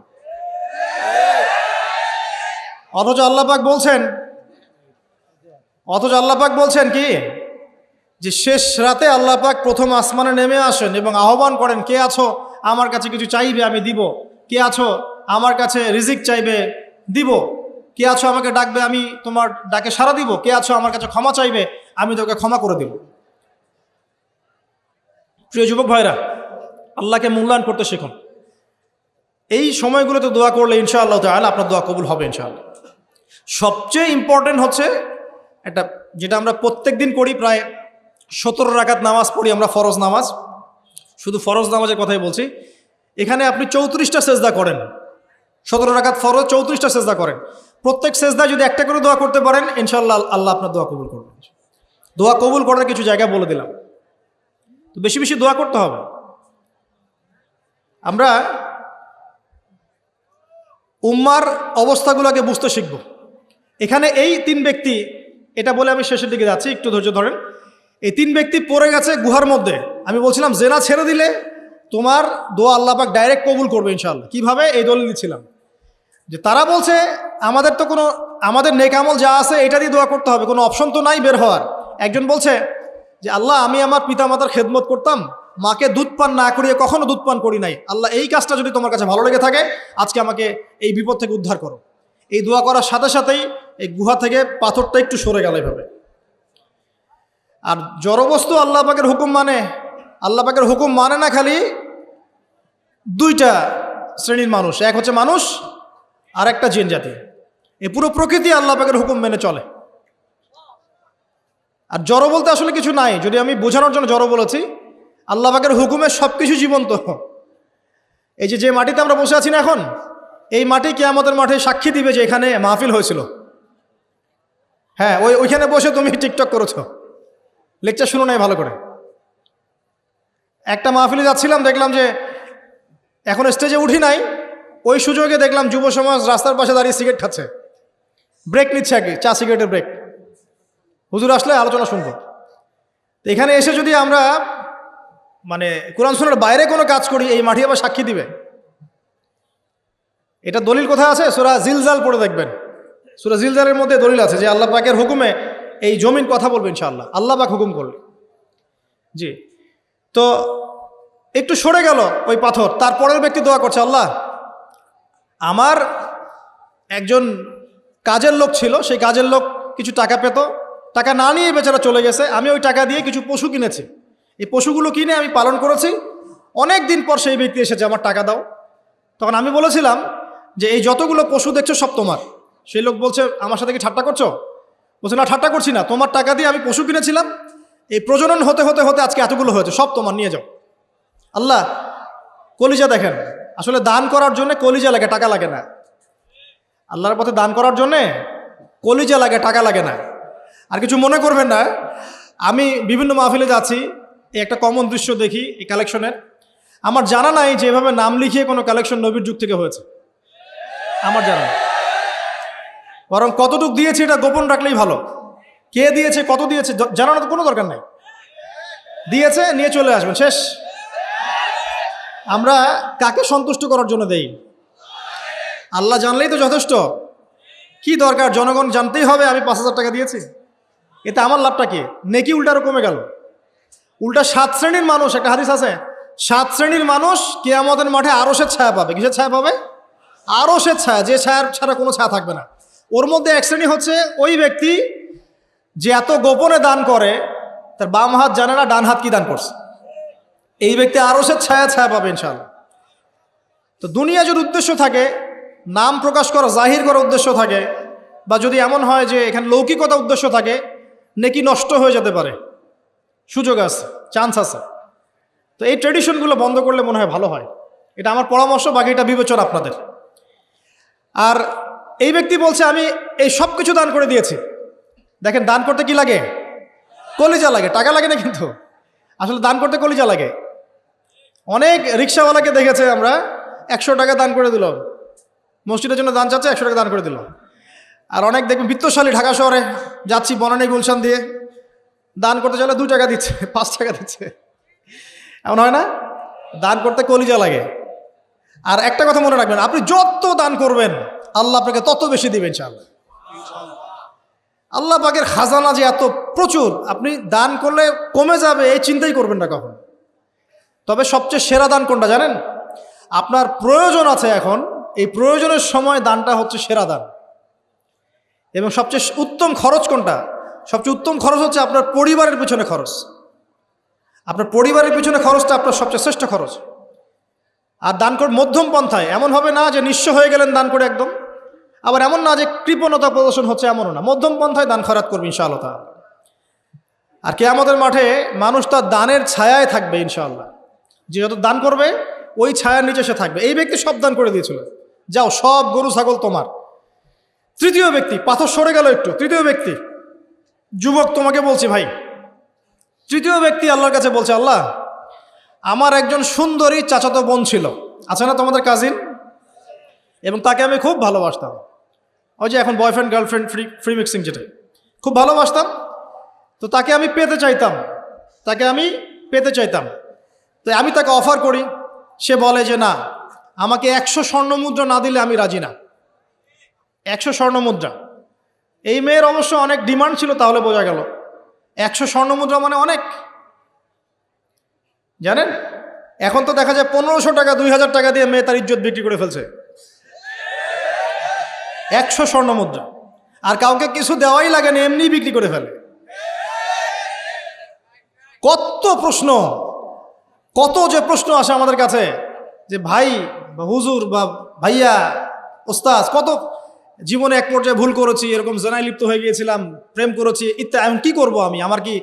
অথচ আল্লাহ পাক বলছেন কি, যে শেষ রাতে আল্লাহ পাক প্রথম আসমানে নেমে আসেন এবং আহ্বান করেন, কে আছো আমার কাছে কিছু চাইবে আমি দিব, কে আছো আমার কাছে রিজিক চাইবে দিব, কে আছো আমাকে ডাকবে আমি তোমার ডাকে সাড়া দিব, কে আছো আমার কাছে ক্ষমা চাইবে আমি তোকে ক্ষমা করে দেব। প্রিয় যুবক ভাইরা, আল্লাহকে মূল্যায়ন করতে শিখুন। এই সময়গুলোতে দোয়া করলে ইনশাআল্লাহ তাআলা আপনার দোয়া কবুল হবে ইনশাআল্লাহ। সবচেয়ে ইম্পর্টেন্ট হচ্ছে এটা, যেটা আমরা প্রত্যেক দিন করি, প্রায় 17 রাকাত নামাজ পড়ি আমরা, ফরজ নামাজ, শুধু ফরজ নামাজের কথাই বলছি। এখানে আপনি 34টা সেজদা করেন, 17 রাকাত ফরজ, 34টা সেজদা করেন। প্রত্যেক সেজদায় যদি একটা করে দোয়া করতে পারেন ইনশাআল্লাহ আল্লাহ আপনার দোয়া কবুল করবেন। দোয়া কবুল করার কিছু জায়গা বলে দিলাম, তো বেশি বেশি দোয়া করতে হবে। আমরা উম্মার অবস্থাগুলোকে বুঝতে শিখব। এখানে এই 3 ব্যক্তি, এটা বলে আমি শেষের দিকে যাচ্ছি, একটু ধৈর্য ধরেন। এই 3 ব্যক্তি পড়ে গেছে গুহার মধ্যে। আমি বলছিলাম জেনা ছেড়ে দিলে তোমার দোয়া আল্লাহ পাক ডাইরেক্ট কবুল করবে ইনশাআল্লাহ। কিভাবে? এই দলিল দিচ্ছিলাম যে তারা বলছে আমাদের নেক আমল যা আছে এটা দিয়ে দোয়া করতে হবে, কোনো অপশন তো নাই বের হওয়ার। একজন বলছে যে আল্লাহ, আমি আমার পিতামাতার খেদমত করতাম, মাকে দুধ পান না করিয়ে কখনো দুধ পান করি নাই, আল্লাহ এই কাজটা যদি তোমার কাছে ভালো লেগে থাকে আজকে আমাকে এই বিপদ থেকে উদ্ধার করো। এই দোয়া করার সাথে সাথেই এই গুহা থেকে পাথরটা একটু সরে গেল এভাবে। আর জড়বস্তু আল্লাহ পাকের হুকুম মানে, আল্লাহ পাকের হুকুম মানে না খালি 2টা শ্রেণীর মানুষ, এক হচ্ছে মানুষ আর একটা জিন জাতি। এই পুরো প্রকৃতি আল্লাহ পাকের হুকুম মেনে চলে। আর জড় বলতে আসলে কিছু নাই, যদি আমি বোঝানোর জন্য জড় বলেছি, আল্লাহ পাকের হুকুমে সব কিছু জীবন্ত। এই যে মাটিতে আমরা বসে আছি না এখন, এই মাটি কিয়ামতের মাঠে সাক্ষী দিবে যে এখানে মাহফিল হয়েছিল। হ্যাঁ, ওইখানে বসে তুমি টিকটক করেছ, লেকচার শুনো নাই ভালো করে। একটা মাহফিলে যাচ্ছিলাম, দেখলাম যে এখন স্টেজে উঠি নাই, ওই সুযোগে দেখলাম যুব সমাজ রাস্তার পাশে দাঁড়িয়ে সিগারেট খাচ্ছে, ব্রেক নিচ্ছে আর কি, চা সিগারেটের ব্রেক। হুজুর আসলে আলোচনা শুনবো। তো এখানে এসে যদি আমরা মানে কোরআন সুন্নাহর বাইরে কোনো কাজ করি, এই মাটি আবার সাক্ষী দিবে। এটা দলিল কোথায় আছে? সূরা জিলজাল পড়ে দেখবেন। সূরা জিলজালের মধ্যে দলিল আছে যে আল্লাহ পাকের হুকুমে এই জমিন কথা বলবে ইনশাআল্লাহ, আল্লাহ পাক হুকুম করলে। জি, তো একটু সরে গেল ওই পাথর। তারপরের ব্যক্তি দোয়া করছে, আল্লাহ, আমার একজন কাজের লোক ছিল, সেই কাজের লোক কিছু টাকা পেত, টাকা না নিয়ে বেচারা চলে গেছে, আমি ওই টাকা দিয়ে কিছু পশু কিনেছি, এই পশুগুলো কিনে আমি পালন করেছি, অনেক দিন পর সেই ব্যক্তি এসেছে আমার টাকা দাও। তখন আমি বলেছিলাম যে এই যতগুলো পশু দেখছো সব তোমার। সেই লোক বলছে, আমার সাথে কি ঠাট্টা করছো? বলছে, না ঠাট্টা করছি না, তোমার টাকা দিয়ে আমি পশু কিনেছিলাম, এই প্রজনন হতে হতে হতে আজকে এতগুলো হয়েছে, সব তোমার, নিয়ে যাও। আল্লাহ, কলিজা দেখেন, আসলে দান করার জন্য কলিজা লাগে, টাকা লাগে না। আল্লাহর পথে দান করার জন্যে কলিজা লাগে, টাকা লাগে না। আর কিছু মনে করবেন না, আমি বিভিন্ন মাহফিলে যাচ্ছি, এই একটা কমন দৃশ্য দেখি এই কালেকশনের। আমার জানা নাই যে এভাবে নাম লিখিয়ে কোনো কালেকশন নবীর যুগ থেকে হয়েছে, আমার জানা নাই। বরং কতটুক দিয়েছে এটা গোপন রাখলেই ভালো। কে দিয়েছে, কত দিয়েছে জানানোর কোনো দরকার নাই, দিয়েছে নিয়ে চলে আসবেন, শেষ। আমরা কাকে সন্তুষ্ট করার জন্য দেই? আল্লাহ জানলেই তো যথেষ্ট। কি দরকার জনগণ জানতেই হবে আমি 5,000 টাকা দিয়েছি? এতে আমার লাভটা কি? নেকি উল্টারও কমে গেল। উল্টা 7 শ্রেণীর মানুষ, একটা হাদিস আছে, 7 শ্রেণীর মানুষ কিয়ামতের মাঠে আরশের ছায়া পাবে। কিসের ছায়া পাবে? আরশের ছায়া, যে ছায়ার ছাড়া কোনো ছায়া থাকবে না। ওর মধ্যে এক শ্রেণী হচ্ছে ওই ব্যক্তি যে এত গোপনে দান করে, তার বাম হাত জানে না ডান হাত কি দান করছে। এই ব্যক্তি আরশের ছায়া পাবে ইনশাআল্লাহ। তো দুনিয়া যদি উদ্দেশ্য থাকে, নাম প্রকাশ করা, জাহির করার উদ্দেশ্য থাকে, বা যদি এমন হয় যে এখানে লৌকিকতা উদ্দেশ্য থাকে, নেকি নষ্ট হয়ে যেতে পারে, সুযোগ আছে, চান্স আছে। তো এই ট্র্যাডিশনগুলো বন্ধ করলে মনে হয় ভালো হয়। এটা আমার পরামর্শ, বাকিটা বিবেচনা আপনাদের। আর এই ব্যক্তি বলছে আমি এই সব কিছু দান করে দিয়েছি। দেখেন, দান করতে কি লাগে? কলিজা লাগে, টাকা লাগে না কিন্তু। আসলে দান করতে কলিজা লাগে। অনেক রিক্সাওয়ালাকে দেখেছে আমরা, 100 টাকা দান করে দিল, মসজিদের জন্য দান চাচ্ছে, 100 টাকা দান করে দিল। আর অনেক দেখবেন বিত্তশালী, ঢাকা শহরে যাচ্ছি বনানী গুলশান দিয়ে, দান করতে চাইলে 2 টাকা দিচ্ছে, 5 টাকা দিচ্ছে। এমন হয় না? দান করতে কলিজা লাগে। আর একটা কথা মনে রাখবেন, আপনি যত দান করবেন আল্লাহ আপনাকে তত বেশি দিবেন ইনশাআল্লাহ। আল্লাহ পাকের খাজানা যে এত প্রচুর, আপনি দান করলে কমে যাবে এই চিন্তাই করবেন না কখন। তবে সবচেয়ে সেরা দান কোনটা জানেন? আপনার প্রয়োজন আছে এখন, এই প্রয়োজনের সময় দানটা হচ্ছে সেরা দান। এবং সবচেয়ে উত্তম খরচ কোনটা? সবচেয়ে উত্তম খরচ হচ্ছে আপনার পরিবারের পিছনে খরচ। আপনার পরিবারের পিছনে খরচটা আপনার সবচেয়ে শ্রেষ্ঠ খরচ। আর দান করে মধ্যম পন্থায়, এমন হবে না যে নিঃস্ব হয়ে গেলেন দান করে একদম, আবার এমন না যে কৃপণতা প্রদর্শন হচ্ছে, এমনও না। মধ্যম পন্থায় দান খয়রাত করবে ইনশাআল্লাহ তাআলা। আর কিয়ামতের মাঠে মানুষ তার দানের ছায়ায় থাকবে ইনশাআল্লাহ। যে যত দান করবে ওই ছায়ার নিচে সে থাকবে। এই ব্যক্তি সব দান করে দিয়েছিল, যাও সব গরু ছাগল তোমার। তৃতীয় ব্যক্তি, পাথর সরে গেল একটু, তৃতীয় ব্যক্তি, যুবক তোমাকে বলছি ভাই, তৃতীয় ব্যক্তি আল্লাহর কাছে বলছে, আল্লাহ আমার একজন সুন্দরী চাচাতো বোন ছিল, আছে না তোমাদের কাজিন, এবং তাকে আমি খুব ভালোবাসতাম। ওই যে এখন বয়ফ্রেন্ড গার্লফ্রেন্ড ফ্রি মিক্সিং, যেটা খুব ভালোবাসতাম। তো তাকে আমি পেতে চাইতাম। তো আমি তাকে অফার করি, সে বলে যে না, আমাকে 100 স্বর্ণ মুদ্রা না দিলে আমি রাজি না। 100 স্বর্ণ মুদ্রা। এই মেয়ের অবশ্য অনেক ডিমান্ড ছিল, তাহলে বোঝা গেল 100 স্বর্ণ মুদ্রা মানে অনেক। জানেন, এখন তো দেখা যায় 1500 টাকা 2000 টাকা দিয়ে মেয়ে তার ইজ্জত বিক্রি করে ফেলছে। 100 স্বর্ণ মুদ্রা, আর কাউকে কিছু দেওয়াই লাগে না, এমনি বিক্রি করে ফেলে। কত প্রশ্ন, কত যে প্রশ্ন আসে আমাদের কাছে, যে ভাই বা হুজুর বা ভাইয়া ওস্তাজ, কত জীবনে এক পর্যায়ে ভুল করেছি, এরকম জেনায় লিপ্ত হয়ে গিয়েছিলাম, প্রেম করেছি ইত্যাদি, আমি কি করব, আমার কি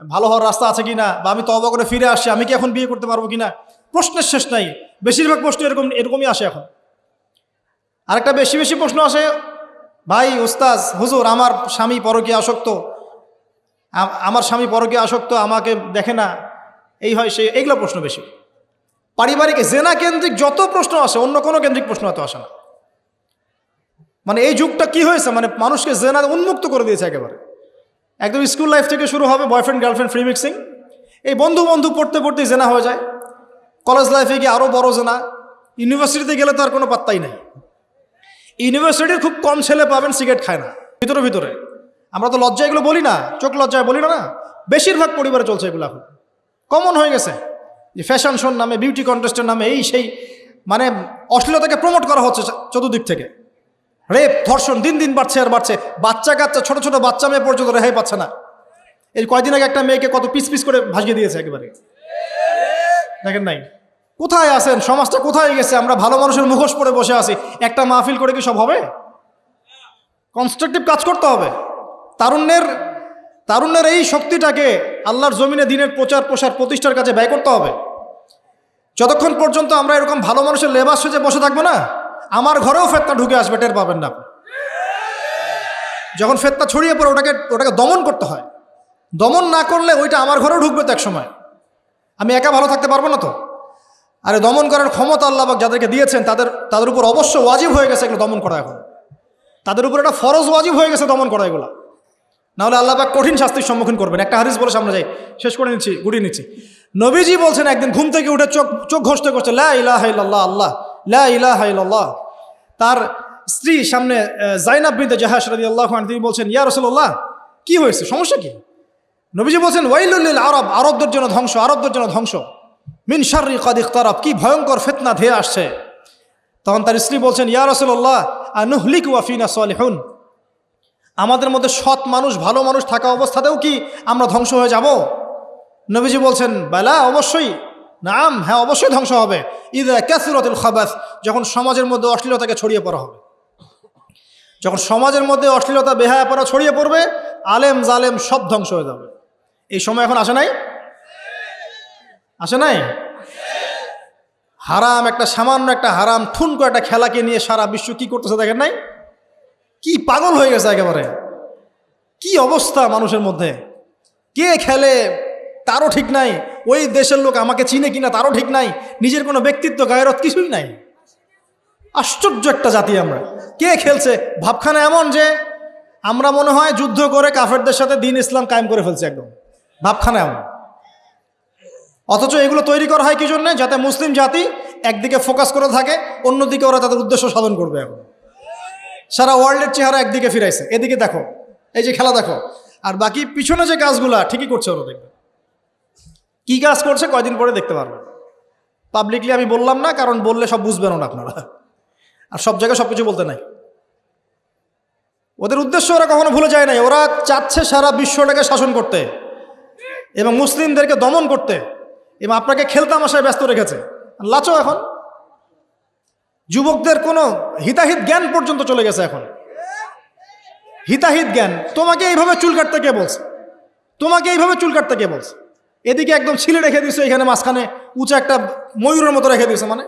ভালো হওয়ার রাস্তা আছে কিনা, বা আমি তওবা করে ফিরে আসছি, আমি কি এখন বিয়ে করতে পারবো কিনা। প্রশ্নের শেষ নাই। বেশিরভাগ প্রশ্ন এরকমই আসে এখন। আরেকটা বেশি প্রশ্ন আসে, ভাই ওস্তাজ হুজুর, আমার স্বামী পরকীয়া আসক্ত, আমাকে দেখে না, এই হয় সেই, এইগুলো প্রশ্ন বেশি। পারিবারিক জেনা কেন্দ্রিক যত প্রশ্ন আসে, অন্য কোনো কেন্দ্রিক প্রশ্ন এত আসে না। মানে এই যুগটা কি হয়েছে, মানে মানুষকে জেনা উন্মুক্ত করে দিয়েছে একেবারে। একদম স্কুল লাইফ থেকে শুরু হবে বয়ফ্রেন্ড গার্লফ্রেন্ড ফ্রি মিক্সিং, এই বন্ধু পড়তে জেনা হয়ে যায়, কলেজ লাইফে গিয়ে আরও বড় জেনা, ইউনিভার্সিটিতে গেলে তো আর কোনো পাত্তাই নাই। ইউনিভার্সিটির খুব কম ছেলে পাবেন সিগারেট খায় না, ভিতরে। আমরা তো লজ্জা এগুলো বলি না, চোখ লজ্জায় বলি না, বেশিরভাগ পরিবারে চলছে এগুলো, এখন কমন হয়ে গেছে। যে ফ্যাশন শোর নামে, বিউটি কন্টেস্টের নামে, এই সেই, মানে অশ্লীলতাকে প্রমোট করা হচ্ছে চতুর্দিক থেকে। রেপ ধর্ষণ দিন বাড়ছে আর বাড়ছে। বাচ্চা কাচ্চা, ছোট বাচ্চা মেয়ে পর্যন্ত রেহাই পাচ্ছে না। এই কয়দিন আগে একটা মেয়েকে কত পিস করে ভাসিয়ে দিয়েছে একেবারে, দেখেন নাই? কোথায় আছেন? সমাজটা কোথায় গেছে? আমরা ভালো মানুষের মুখোশ পরে বসে আছি। একটা মাহফিল করে কি সব হবে? কনস্ট্রাকটিভ কাজ করতে হবে। তারুণ্যের এই শক্তিটাকে আল্লাহর জমিনে দিনের প্রচার প্রসার প্রতিষ্ঠার কাজে ব্যয় করতে হবে। যতক্ষণ পর্যন্ত আমরা এরকম ভালো মানুষের লেবাস সেজে বসে থাকবো না, আমার ঘরেও ফেতনা ঢুকে আসবে, টের পাবেন না। যখন ফেতনা ছড়িয়ে পড়ে ওটাকে দমন করতে হয়। দমন না করলে ওইটা আমার ঘরেও ঢুকবে তো এক সময়। আমি একা ভালো থাকতে পারবো না তো। আরে দমন করার ক্ষমতা আল্লাহ পাক যাদেরকে দিয়েছেন তাদের উপর অবশ্য ওয়াজিব হয়ে গেছে এগুলো দমন করা। এখন তাদের উপর একটা ফরজ ওয়াজিব হয়ে গেছে দমন করা এগুলো, নাহলে আল্লাহ পাক কঠিন শাস্তির সম্মুখীন করবেন। একটা হাদিস বলে সামনে যাই, শেষ করে গুড়িয়ে নিচ্ছি। নবীজি বলছেন, একদিন ঘুম থেকে উঠে চোখ ঘষতে করছে, লা ইলাহা ইল্লাল্লাহ, আল্লাহ লা ইলাহা ইল্লাল্লাহ। তার স্ত্রী সামনে জাইনাব বিনতে জাহাশ রাদিয়াল্লাহু আনহা, তিনি বলছেন, ইয়া রাসূলুল্লাহ, কি হয়েছে, সমস্যা কি? নবীজি বলছেন, ওয়াইলুল লিল আরব, আরবদের জন্য ধ্বংস, মিন শাররি কাদ ইখতারাব, কি ভয়ঙ্কর ফিতনা ধেয়ে আসছে। তখন তার স্ত্রী বলছেন, ইয়া রাসূলুল্লাহ, আনুহলিকু ওয়া ফিনা সালিহুন, আমাদের মধ্যে সৎ মানুষ ভালো মানুষ থাকা অবস্থাতেও কি আমরা ধ্বংস হয়ে যাব? নবীজি বলছেন, বালা, অবশ্যই, নাম, হ্যাঁ অবশ্যই ধ্বংস হবে। ইযা কাসরাতুল খাবাস, যখন সমাজের মধ্যে অশ্লীলতাকে ছড়িয়ে পড়া হবে, যখন সমাজের মধ্যে অশ্লীলতা বেহায়াপনা ছড়িয়ে পড়বে, আলেম জালেম সব ধ্বংস হয়ে যাবে। এই সময় এখন আসে নাই? আসে নাই? হারাম একটা সামান্য একটা হারাম ঠুনকো একটা খেলাকে নিয়ে সারা বিশ্ব কি করতেছে দেখেন নাই? কি পাগল হয়ে গেছে একেবারে, কি অবস্থা মানুষের মধ্যে। কে খেলে তারও ঠিক নাই, ওই দেশের লোক আমাকে চিনে কিনা তারও ঠিক নাই, নিজের কোনো ব্যক্তিত্ব গায়রত কিছুই নাই। আশ্চর্য একটা জাতি আমরা। কে খেলছে? ভাবখানা এমন যে আমরা মনে হয় যুদ্ধ করে কাফেরদের সাথে দ্বীন ইসলাম কায়েম করে ফেলছে, একদম ভাবখানা এমন। অথচ এগুলো তৈরি করা হয় কি জন্য? যাতে মুসলিম জাতি একদিকে ফোকাস করে থাকে, অন্যদিকে ওরা তাদের উদ্দেশ্য সাধন করবে। এখন সারা ওয়ার্ল্ডের চেহারা একদিকে ফিরাইছে, এদিকে দেখো, এই যে খেলা দেখো, আর বাকি পিছনে যে কাজগুলা ঠিকই করছে ওরা। দেখবে কি কাজ করছে কয়দিন পরে দেখতে পারবে। পাবলিকলি আমি বললাম না, কারণ বললে সব বুঝবেন না আপনারা, আর সব জায়গায় সব কিছু বলতে নাই। ওদের উদ্দেশ্য ওরা কখনো ভুলে যায় নাই। ওরা চাচ্ছে সারা বিশ্বটাকে শাসন করতে এবং মুসলিমদেরকে দমন করতে, এবং আপনাকে খেলতামাশায় ব্যস্ত রেখেছে। লাচো এখন যুবকদের কোনো হিতাহিত জ্ঞান পর্যন্ত চলে গেছে। এখন হিতাহিত জ্ঞান, তোমাকে এইভাবে চুল কাটতে কে বলছে? তোমাকে এইভাবে চুল কাটতে কে বলছে? এদিকে একদম ছিলে রেখে দিয়েছে, এখানে মাঝখানে উঁচা একটা ময়ূরের মতো রেখে দিয়েছে। মানে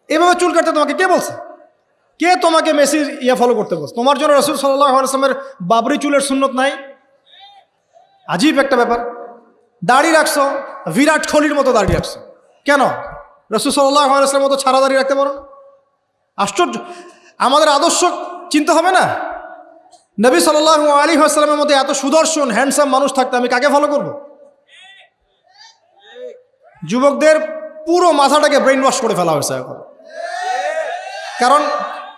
এভাবে চুল কাটতে তোমাকে কে বলছে? কে তোমাকে মেসির ফলো করতে বলছে? তোমার জন্য রাসূল সাল্লাল্লাহু আলাইহি ওয়াসাল্লামের বাবরি চুলের সুন্নত নাই? আজীব একটা ব্যাপার। দাড়ি রাখছো, বিরাট কোহলির মতো দাড়ি রাখছো কেন? রাসূল সাল্লাল্লাহু আলাইহি ওয়াসাল্লামের মতো ছাড়া দাড়ি রাখতে পারো না? আশ্চর্য। আমাদের আদর্শ চিন্তা হবে না? নবী সাল্লাল্লাহু আলাইহি ওয়াসাল্লামের মতো এত সুদর্শন হ্যান্ডসাম মানুষ থাকতে আমি কাকে ফলো করব? যুবকদের পুরো মাথাটাকে ব্রেইন ওয়াশ করে ফেলা হয়েছে এখন। কারণ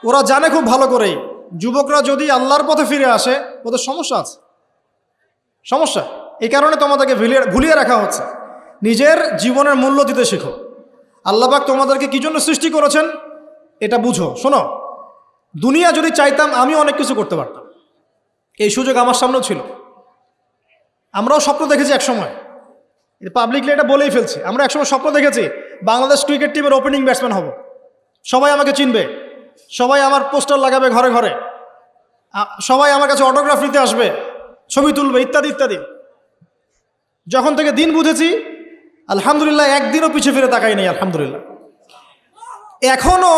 ওরা জানে খুব ভালো করেই, যুবকরা যদি আল্লাহর পথে ফিরে আসে ওদের সমস্যা আছে, সমস্যা। এই কারণে তোমাদেরকে ভুলিয়ে রাখা হচ্ছে। নিজের জীবনের মূল্য দিতে শেখো। আল্লাহ পাক তোমাদেরকে কি জন্য সৃষ্টি করেছেন এটা বুঝো। শোনো, দুনিয়া যদি চাইতাম আমি অনেক কিছু করতে পারতাম, এই সুযোগ আমার সামনেও ছিল। আমরাও স্বপ্ন দেখেছি এক সময়, পাবলিকলি এটা বলেই ফেলছি। আমরা একসময় স্বপ্ন দেখেছি বাংলাদেশ ক্রিকেট টিমের ওপেনিং ব্যাটসম্যান হব, সবাই আমাকে চিনবে, সবাই আমার পোস্টার লাগাবে ঘরে ঘরে, সবাই আমার কাছে অটোগ্রাফ নিতে আসবে, ছবি তুলবে, ইত্যাদি ইত্যাদি। যখন থেকে দিন বুঝেছি আলহামদুলিল্লাহ একদিনও পিছিয়ে ফিরে তাকাই নেই। আলহামদুলিল্লাহ এখনও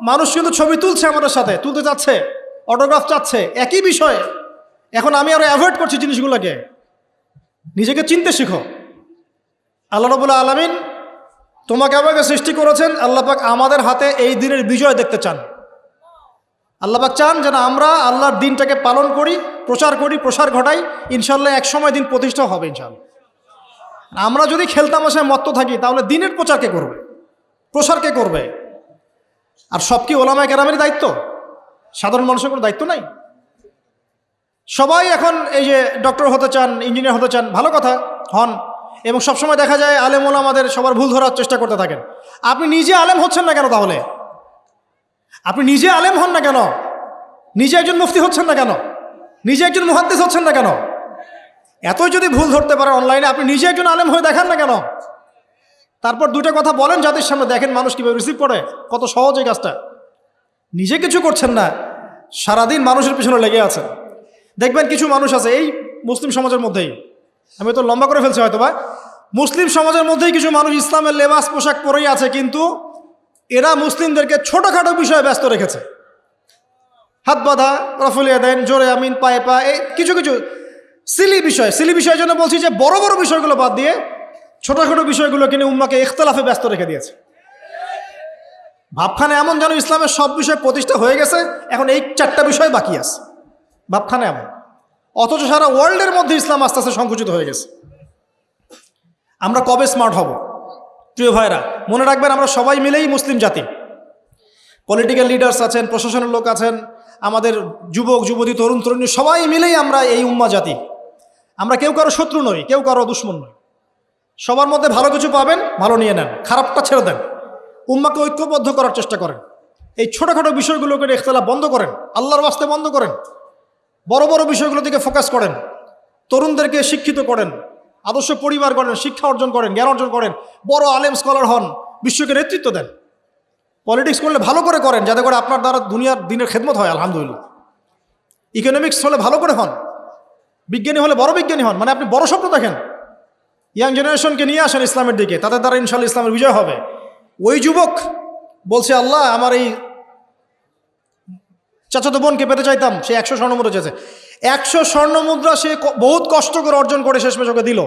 মানুষ কিন্তু ছবি তুলছে, আমাদের সাথে তুলতে চাচ্ছে, অটোগ্রাফ চাচ্ছে, একই বিষয়ে। এখন আমি আরো অ্যাভয়েড করছি জিনিসগুলোকে। নিজেকে চিনতে শিখো। আল্লাহ রাব্বুল আলামিন তোমাকে আমাকে সৃষ্টি করেছেন, আল্লাহ পাক আমাদের হাতে এই দিনের বিজয় দেখতে চান। আল্লাহ পাক চান যেন আমরা আল্লাহর দিনটাকে পালন করি, প্রচার করি, প্রসার ঘটাই। ইনশাল্লাহ এক সময় দিন প্রতিষ্ঠা হবে ইনশাল্লাহ। আমরা যদি খেলতামাশায় মত্ত থাকি তাহলে দিনের প্রচার কে করবে, প্রসার কে করবে? আর সব কি ওলামায়ে কেরামের দায়িত্ব? সাধারণ মানুষের কোনো দায়িত্ব নাই? সবাই এখন এই যে ডক্টর হতে চান, ইঞ্জিনিয়ার হতে চান, ভালো কথা, হন। এবং সবসময় দেখা যায় আলেম ওলামাদের সবার ভুল ধরার চেষ্টা করতে থাকেন। আপনি নিজে আলেম হচ্ছেন না কেন? তাহলে আপনি নিজে আলেম হন না কেন? নিজে একজন মুফতি হচ্ছেন না কেন? নিজে একজন মুহাদ্দিস হচ্ছেন না কেন? এতই যদি ভুল ধরতে পারেন অনলাইনে, আপনি নিজে একজন আলেম হয়ে দেখান না কেন? তারপর দুটো কথা বলেন জাতির সামনে, দেখেন মানুষ কীভাবে রিসিভ করে। কত সহজ এই কাজটা। নিজে কিছু করছেন না, সারাদিন মানুষের পিছনে লেগে আছেন। দেখবেন কিছু মানুষ আছে এই মুসলিম সমাজের মধ্যেই, আমি তো লম্বা করে ফেলছি হয়তো বা, মুসলিম সমাজের মধ্যেই কিছু মানুষ ইসলামের লেবাস পোশাক পরেই আছে, কিন্তু এরা মুসলিমদেরকে ছোটোখাটো বিষয়ে ব্যস্ত রেখেছে। হাত বাঁধা, রফুলিয়া দেন, জোরে আমিন, পায়ে পা, এই কিছু কিছু সিলি বিষয়ের জন্য বলছি যে বড় বড় বিষয়গুলো বাদ দিয়ে ছোটোখাটো বিষয়গুলোকে নিয়ে উম্মাকে ইখতিলাফে ব্যস্ত রেখে দিয়েছে। ভাবখানে এমন যেন ইসলামের সব বিষয় প্রতিষ্ঠা হয়ে গেছে, এখন এই 4টা বিষয় বাকি আছে। ভাবখানে এমন, অথচ সারা ওয়ার্ল্ডের মধ্যে ইসলাম আস্তে আস্তে সংকুচিত হয়ে গেছে। আমরা কবে স্মার্ট হব? প্রিয় ভাইরা, মনে রাখবেন আমরা সবাই মিলেই মুসলিম জাতি। পলিটিক্যাল লিডার্স আছেন, প্রশাসনের লোক আছেন, আমাদের যুবক যুবতী, তরুণ তরুণী, সবাই মিলেই আমরা এই উম্মা জাতি। আমরা কেউ কারো শত্রু নই, কেউ কারো দুশ্মন নই। সবার মধ্যে ভালো কিছু পাবেন, ভালো নিয়ে নেন, খারাপটা ছেড়ে দেন। উম্মাকে ঐক্যবদ্ধ করার চেষ্টা করেন। এই ছোটোখাটো বিষয়গুলোকে ইখতিলাফ বন্ধ করেন, আল্লাহর ওয়াস্তে বন্ধ করেন। বড় বড় বিষয়গুলোর দিকে ফোকাস করেন, তরুণদেরকে শিক্ষিত করেন, আদর্শ পরিবার করেন, শিক্ষা অর্জন করেন, জ্ঞান অর্জন করেন, বড় আলেম স্কলার হন, বিশ্বকে নেতৃত্ব দেন। পলিটিক্স করলে ভালো করে করেন, যাতে করে আপনার দ্বারা দুনিয়ার দিনের খেদমত হয়। আলহামদুলিল্লাহ, ইকোনমিক্স হলে ভালো করে হন, বিজ্ঞানী হলে বড় বিজ্ঞানী হন, মানে আপনি বড় স্বপ্ন দেখেন, ইয়াং জেনারেশনকে নিয়ে আসেন ইসলামের দিকে, তাদের দ্বারা ইনশাআল্লাহ ইসলামের বিজয় হবে। ওই যুবক বলছে, আল্লাহ আমার এই চাচাতো বোনকে পেতে চাইতাম, সে 100 স্বর্ণমুদ্রা চেয়েছে। 100 স্বর্ণমুদ্রা সে বহুত কষ্ট করে অর্জন করে শেষমেশ ওকে দিল।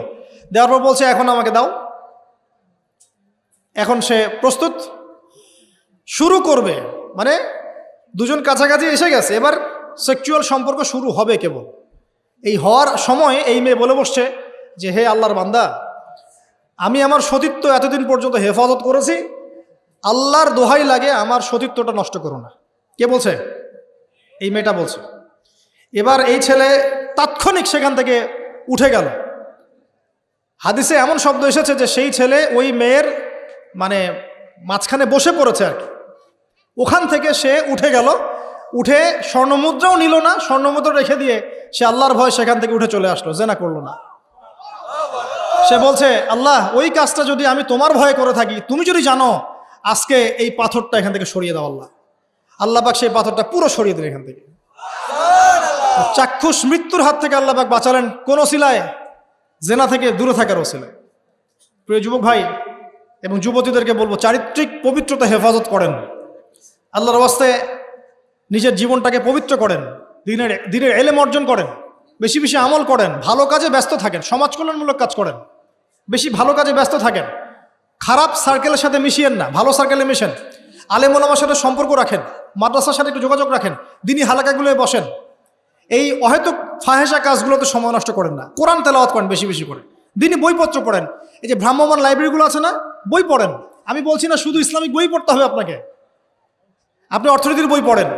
দেওয়ার পর বলছে এখন আমাকে দাও। এখন সে প্রস্তুত, শুরু করবে, মানে দুজন কাছাকাছি এসে গেছে, এবার সেক্সুয়াল সম্পর্ক শুরু হবে কেবল। এই হওয়ার সময় এই মেয়ে বলে বসছে যে হে আল্লাহর বান্দা, আমি আমার সতীত্ব এতদিন পর্যন্ত হেফাজত করেছি, আল্লাহর দোহাই লাগে আমার সতীত্বটা নষ্ট করো না। কে বলছে? এই মেয়েটা বলছে। এবার এই ছেলে তাৎক্ষণিক সেখান থেকে উঠে গেল। হাদিসে এমন শব্দ এসেছে যে সেই ছেলে ওই মেয়ের মানে মাঝখানে বসে পড়েছে আর কি, ওখান থেকে সে উঠে গেল। উঠে স্বর্ণমুদ্রাও নিল না, স্বর্ণমুদ্রা রেখে দিয়ে সে আল্লাহর ভয় সেখান থেকে উঠে চলে আসলো, জেনা করলো না। সে বলছে, আল্লাহ ওই কাজটা যদি আমি তোমার ভয়ে করে থাকি, তুমি যদি জানো, আজকে এই পাথরটা এখান থেকে সরিয়ে দাও আল্লাহ। আল্লাহ পাক সেই পাথরটা পুরো সরিয়ে দিলেন এখান থেকে। চাক্ষুষ মৃত্যুর হাত থেকে আল্লাহ পাক বাঁচালেন কোন ওসিলায়? জেনা থেকে দূরে থাকার ওসিলায়। প্রিয় যুবক ভাই এবং যুবতীদেরকে বলবো, চারিত্রিক পবিত্রতা হেফাজত করেন, আল্লাহর ওয়াস্তে নিজের জীবনটাকে পবিত্র করেন, দিনের এলেম অর্জন করেন, বেশি বেশি আমল করেন, ভালো কাজে ব্যস্ত থাকেন, সমাজ কল্যাণমূলক কাজ করেন, বেশি ভালো কাজে ব্যস্ত থাকেন, খারাপ সার্কেলের সাথে মিশিয়েন না, ভালো সার্কেলে মিশেন, আলেম ওলামার সাথে সম্পর্ক রাখেন, মাদ্রাসার সাথে একটু যোগাযোগ রাখেন, দিনী হালাকাগুলোয় বসেন, এই অহেতুক ফাহেসা কাজগুলোতে সময় নষ্ট করেন না, কোরআন তেলাওয়াত করেন বেশি বেশি করে, দিনী বইপত্র পড়েন, এই যে ভ্রাম্যমাণ লাইব্রেরিগুলো আছে না, বই পড়েন। আমি বলছি না শুধু ইসলামিক বই পড়তে হবে আপনাকে, আপনি অর্থনীতির বই পড়েন,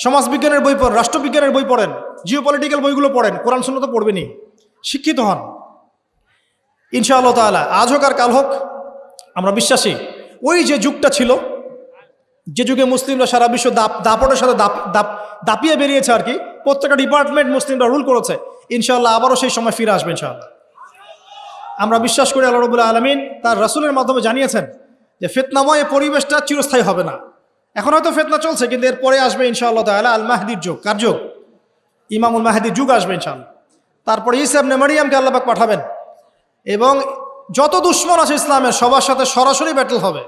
সমাজবিজ্ঞানের বই পড়েন, রাষ্ট্রবিজ্ঞানের বই পড়েন, জিওপলিটিক্যাল বইগুলো পড়েন, কোরআন সুন্নাহ তো পড়বেনই, শিক্ষিত হন ইনশাআল্লাহ তাআলা। আজ হোক আর কাল হোক আমরা বিশ্বাসী, ওই যে যুগটা ছিল, যে যুগে মুসলিমরা সারা বিশ্ব দাপটের সাথে দাপিয়ে বেরিয়েছে আর কি, প্রত্যেকটা ডিপার্টমেন্ট মুসলিমরা রুল করেছে, ইনশাআল্লাহ আবারও সেই সময় ফিরে আসবে ইনশাআল্লাহ। আমরা বিশ্বাস করি আল্লাহ রাব্বুল আলামিন তার রাসূলের মাধ্যমে জানিয়েছেন যে ফিতনাময় পরিবেশটা চিরস্থায়ী হবে না। এখন হয়তো ফিতনা চলছে, কিন্তু এরপরে আসবে ইনশাআল্লাহ তাআলা আল মাহদির যুগ। কার যুগ? ইমামুল মাহদির যুগ আসবে ইনশাআল্লাহ। তারপরে ঈসা ইবনে মারইয়ামকে আল্লাহ পাক পাঠাবেন এবং যত দুশমন আছে ইসলামের সবার সাথে সরাসরি ব্যাটল হবে,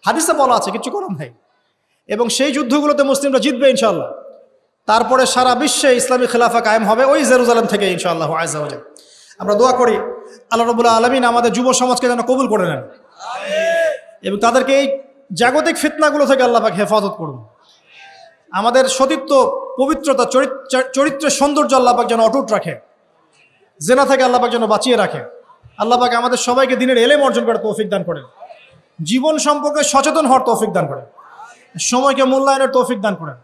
হাদিসে বলা আছে, কিছু করার নাই। এবং সেই যুদ্ধগুলোতে মুসলিমরা জিতবে ইনশাআল্লাহ। তারপরে সারা বিশ্বে ইসলামী খেলাফা কায়েম হবে ওই জেরুজালেম থেকে ইনশাআল্লাহ আযজা ওয়া জাল। আমরা দোয়া করি আল্লাহ রাব্বুল আলামিন আমাদের যুব সমাজকে যেন কবুল করে নেন এবং তাদেরকে এই জাগতিক ফিতনাগুলো থেকে আল্লাহ পাক হেফাজত করুন। আমাদের সতীত্ব, পবিত্রতা, চরিত্রের সৌন্দর্য আল্লাহ পাক যেন অটুট রাখে, জেনা থেকে আল্লাহ পাক যেন বাঁচিয়ে রাখে। আল্লাহ পাক আমাদের সবাইকে দিনের এলেম অর্জন করার তৌফিক দান করেন, জীবন সম্পর্কে সচেতন হওয়ার তৌফিক দান করেন, সময়কে মূল্যায়নের তৌফিক দান করেন।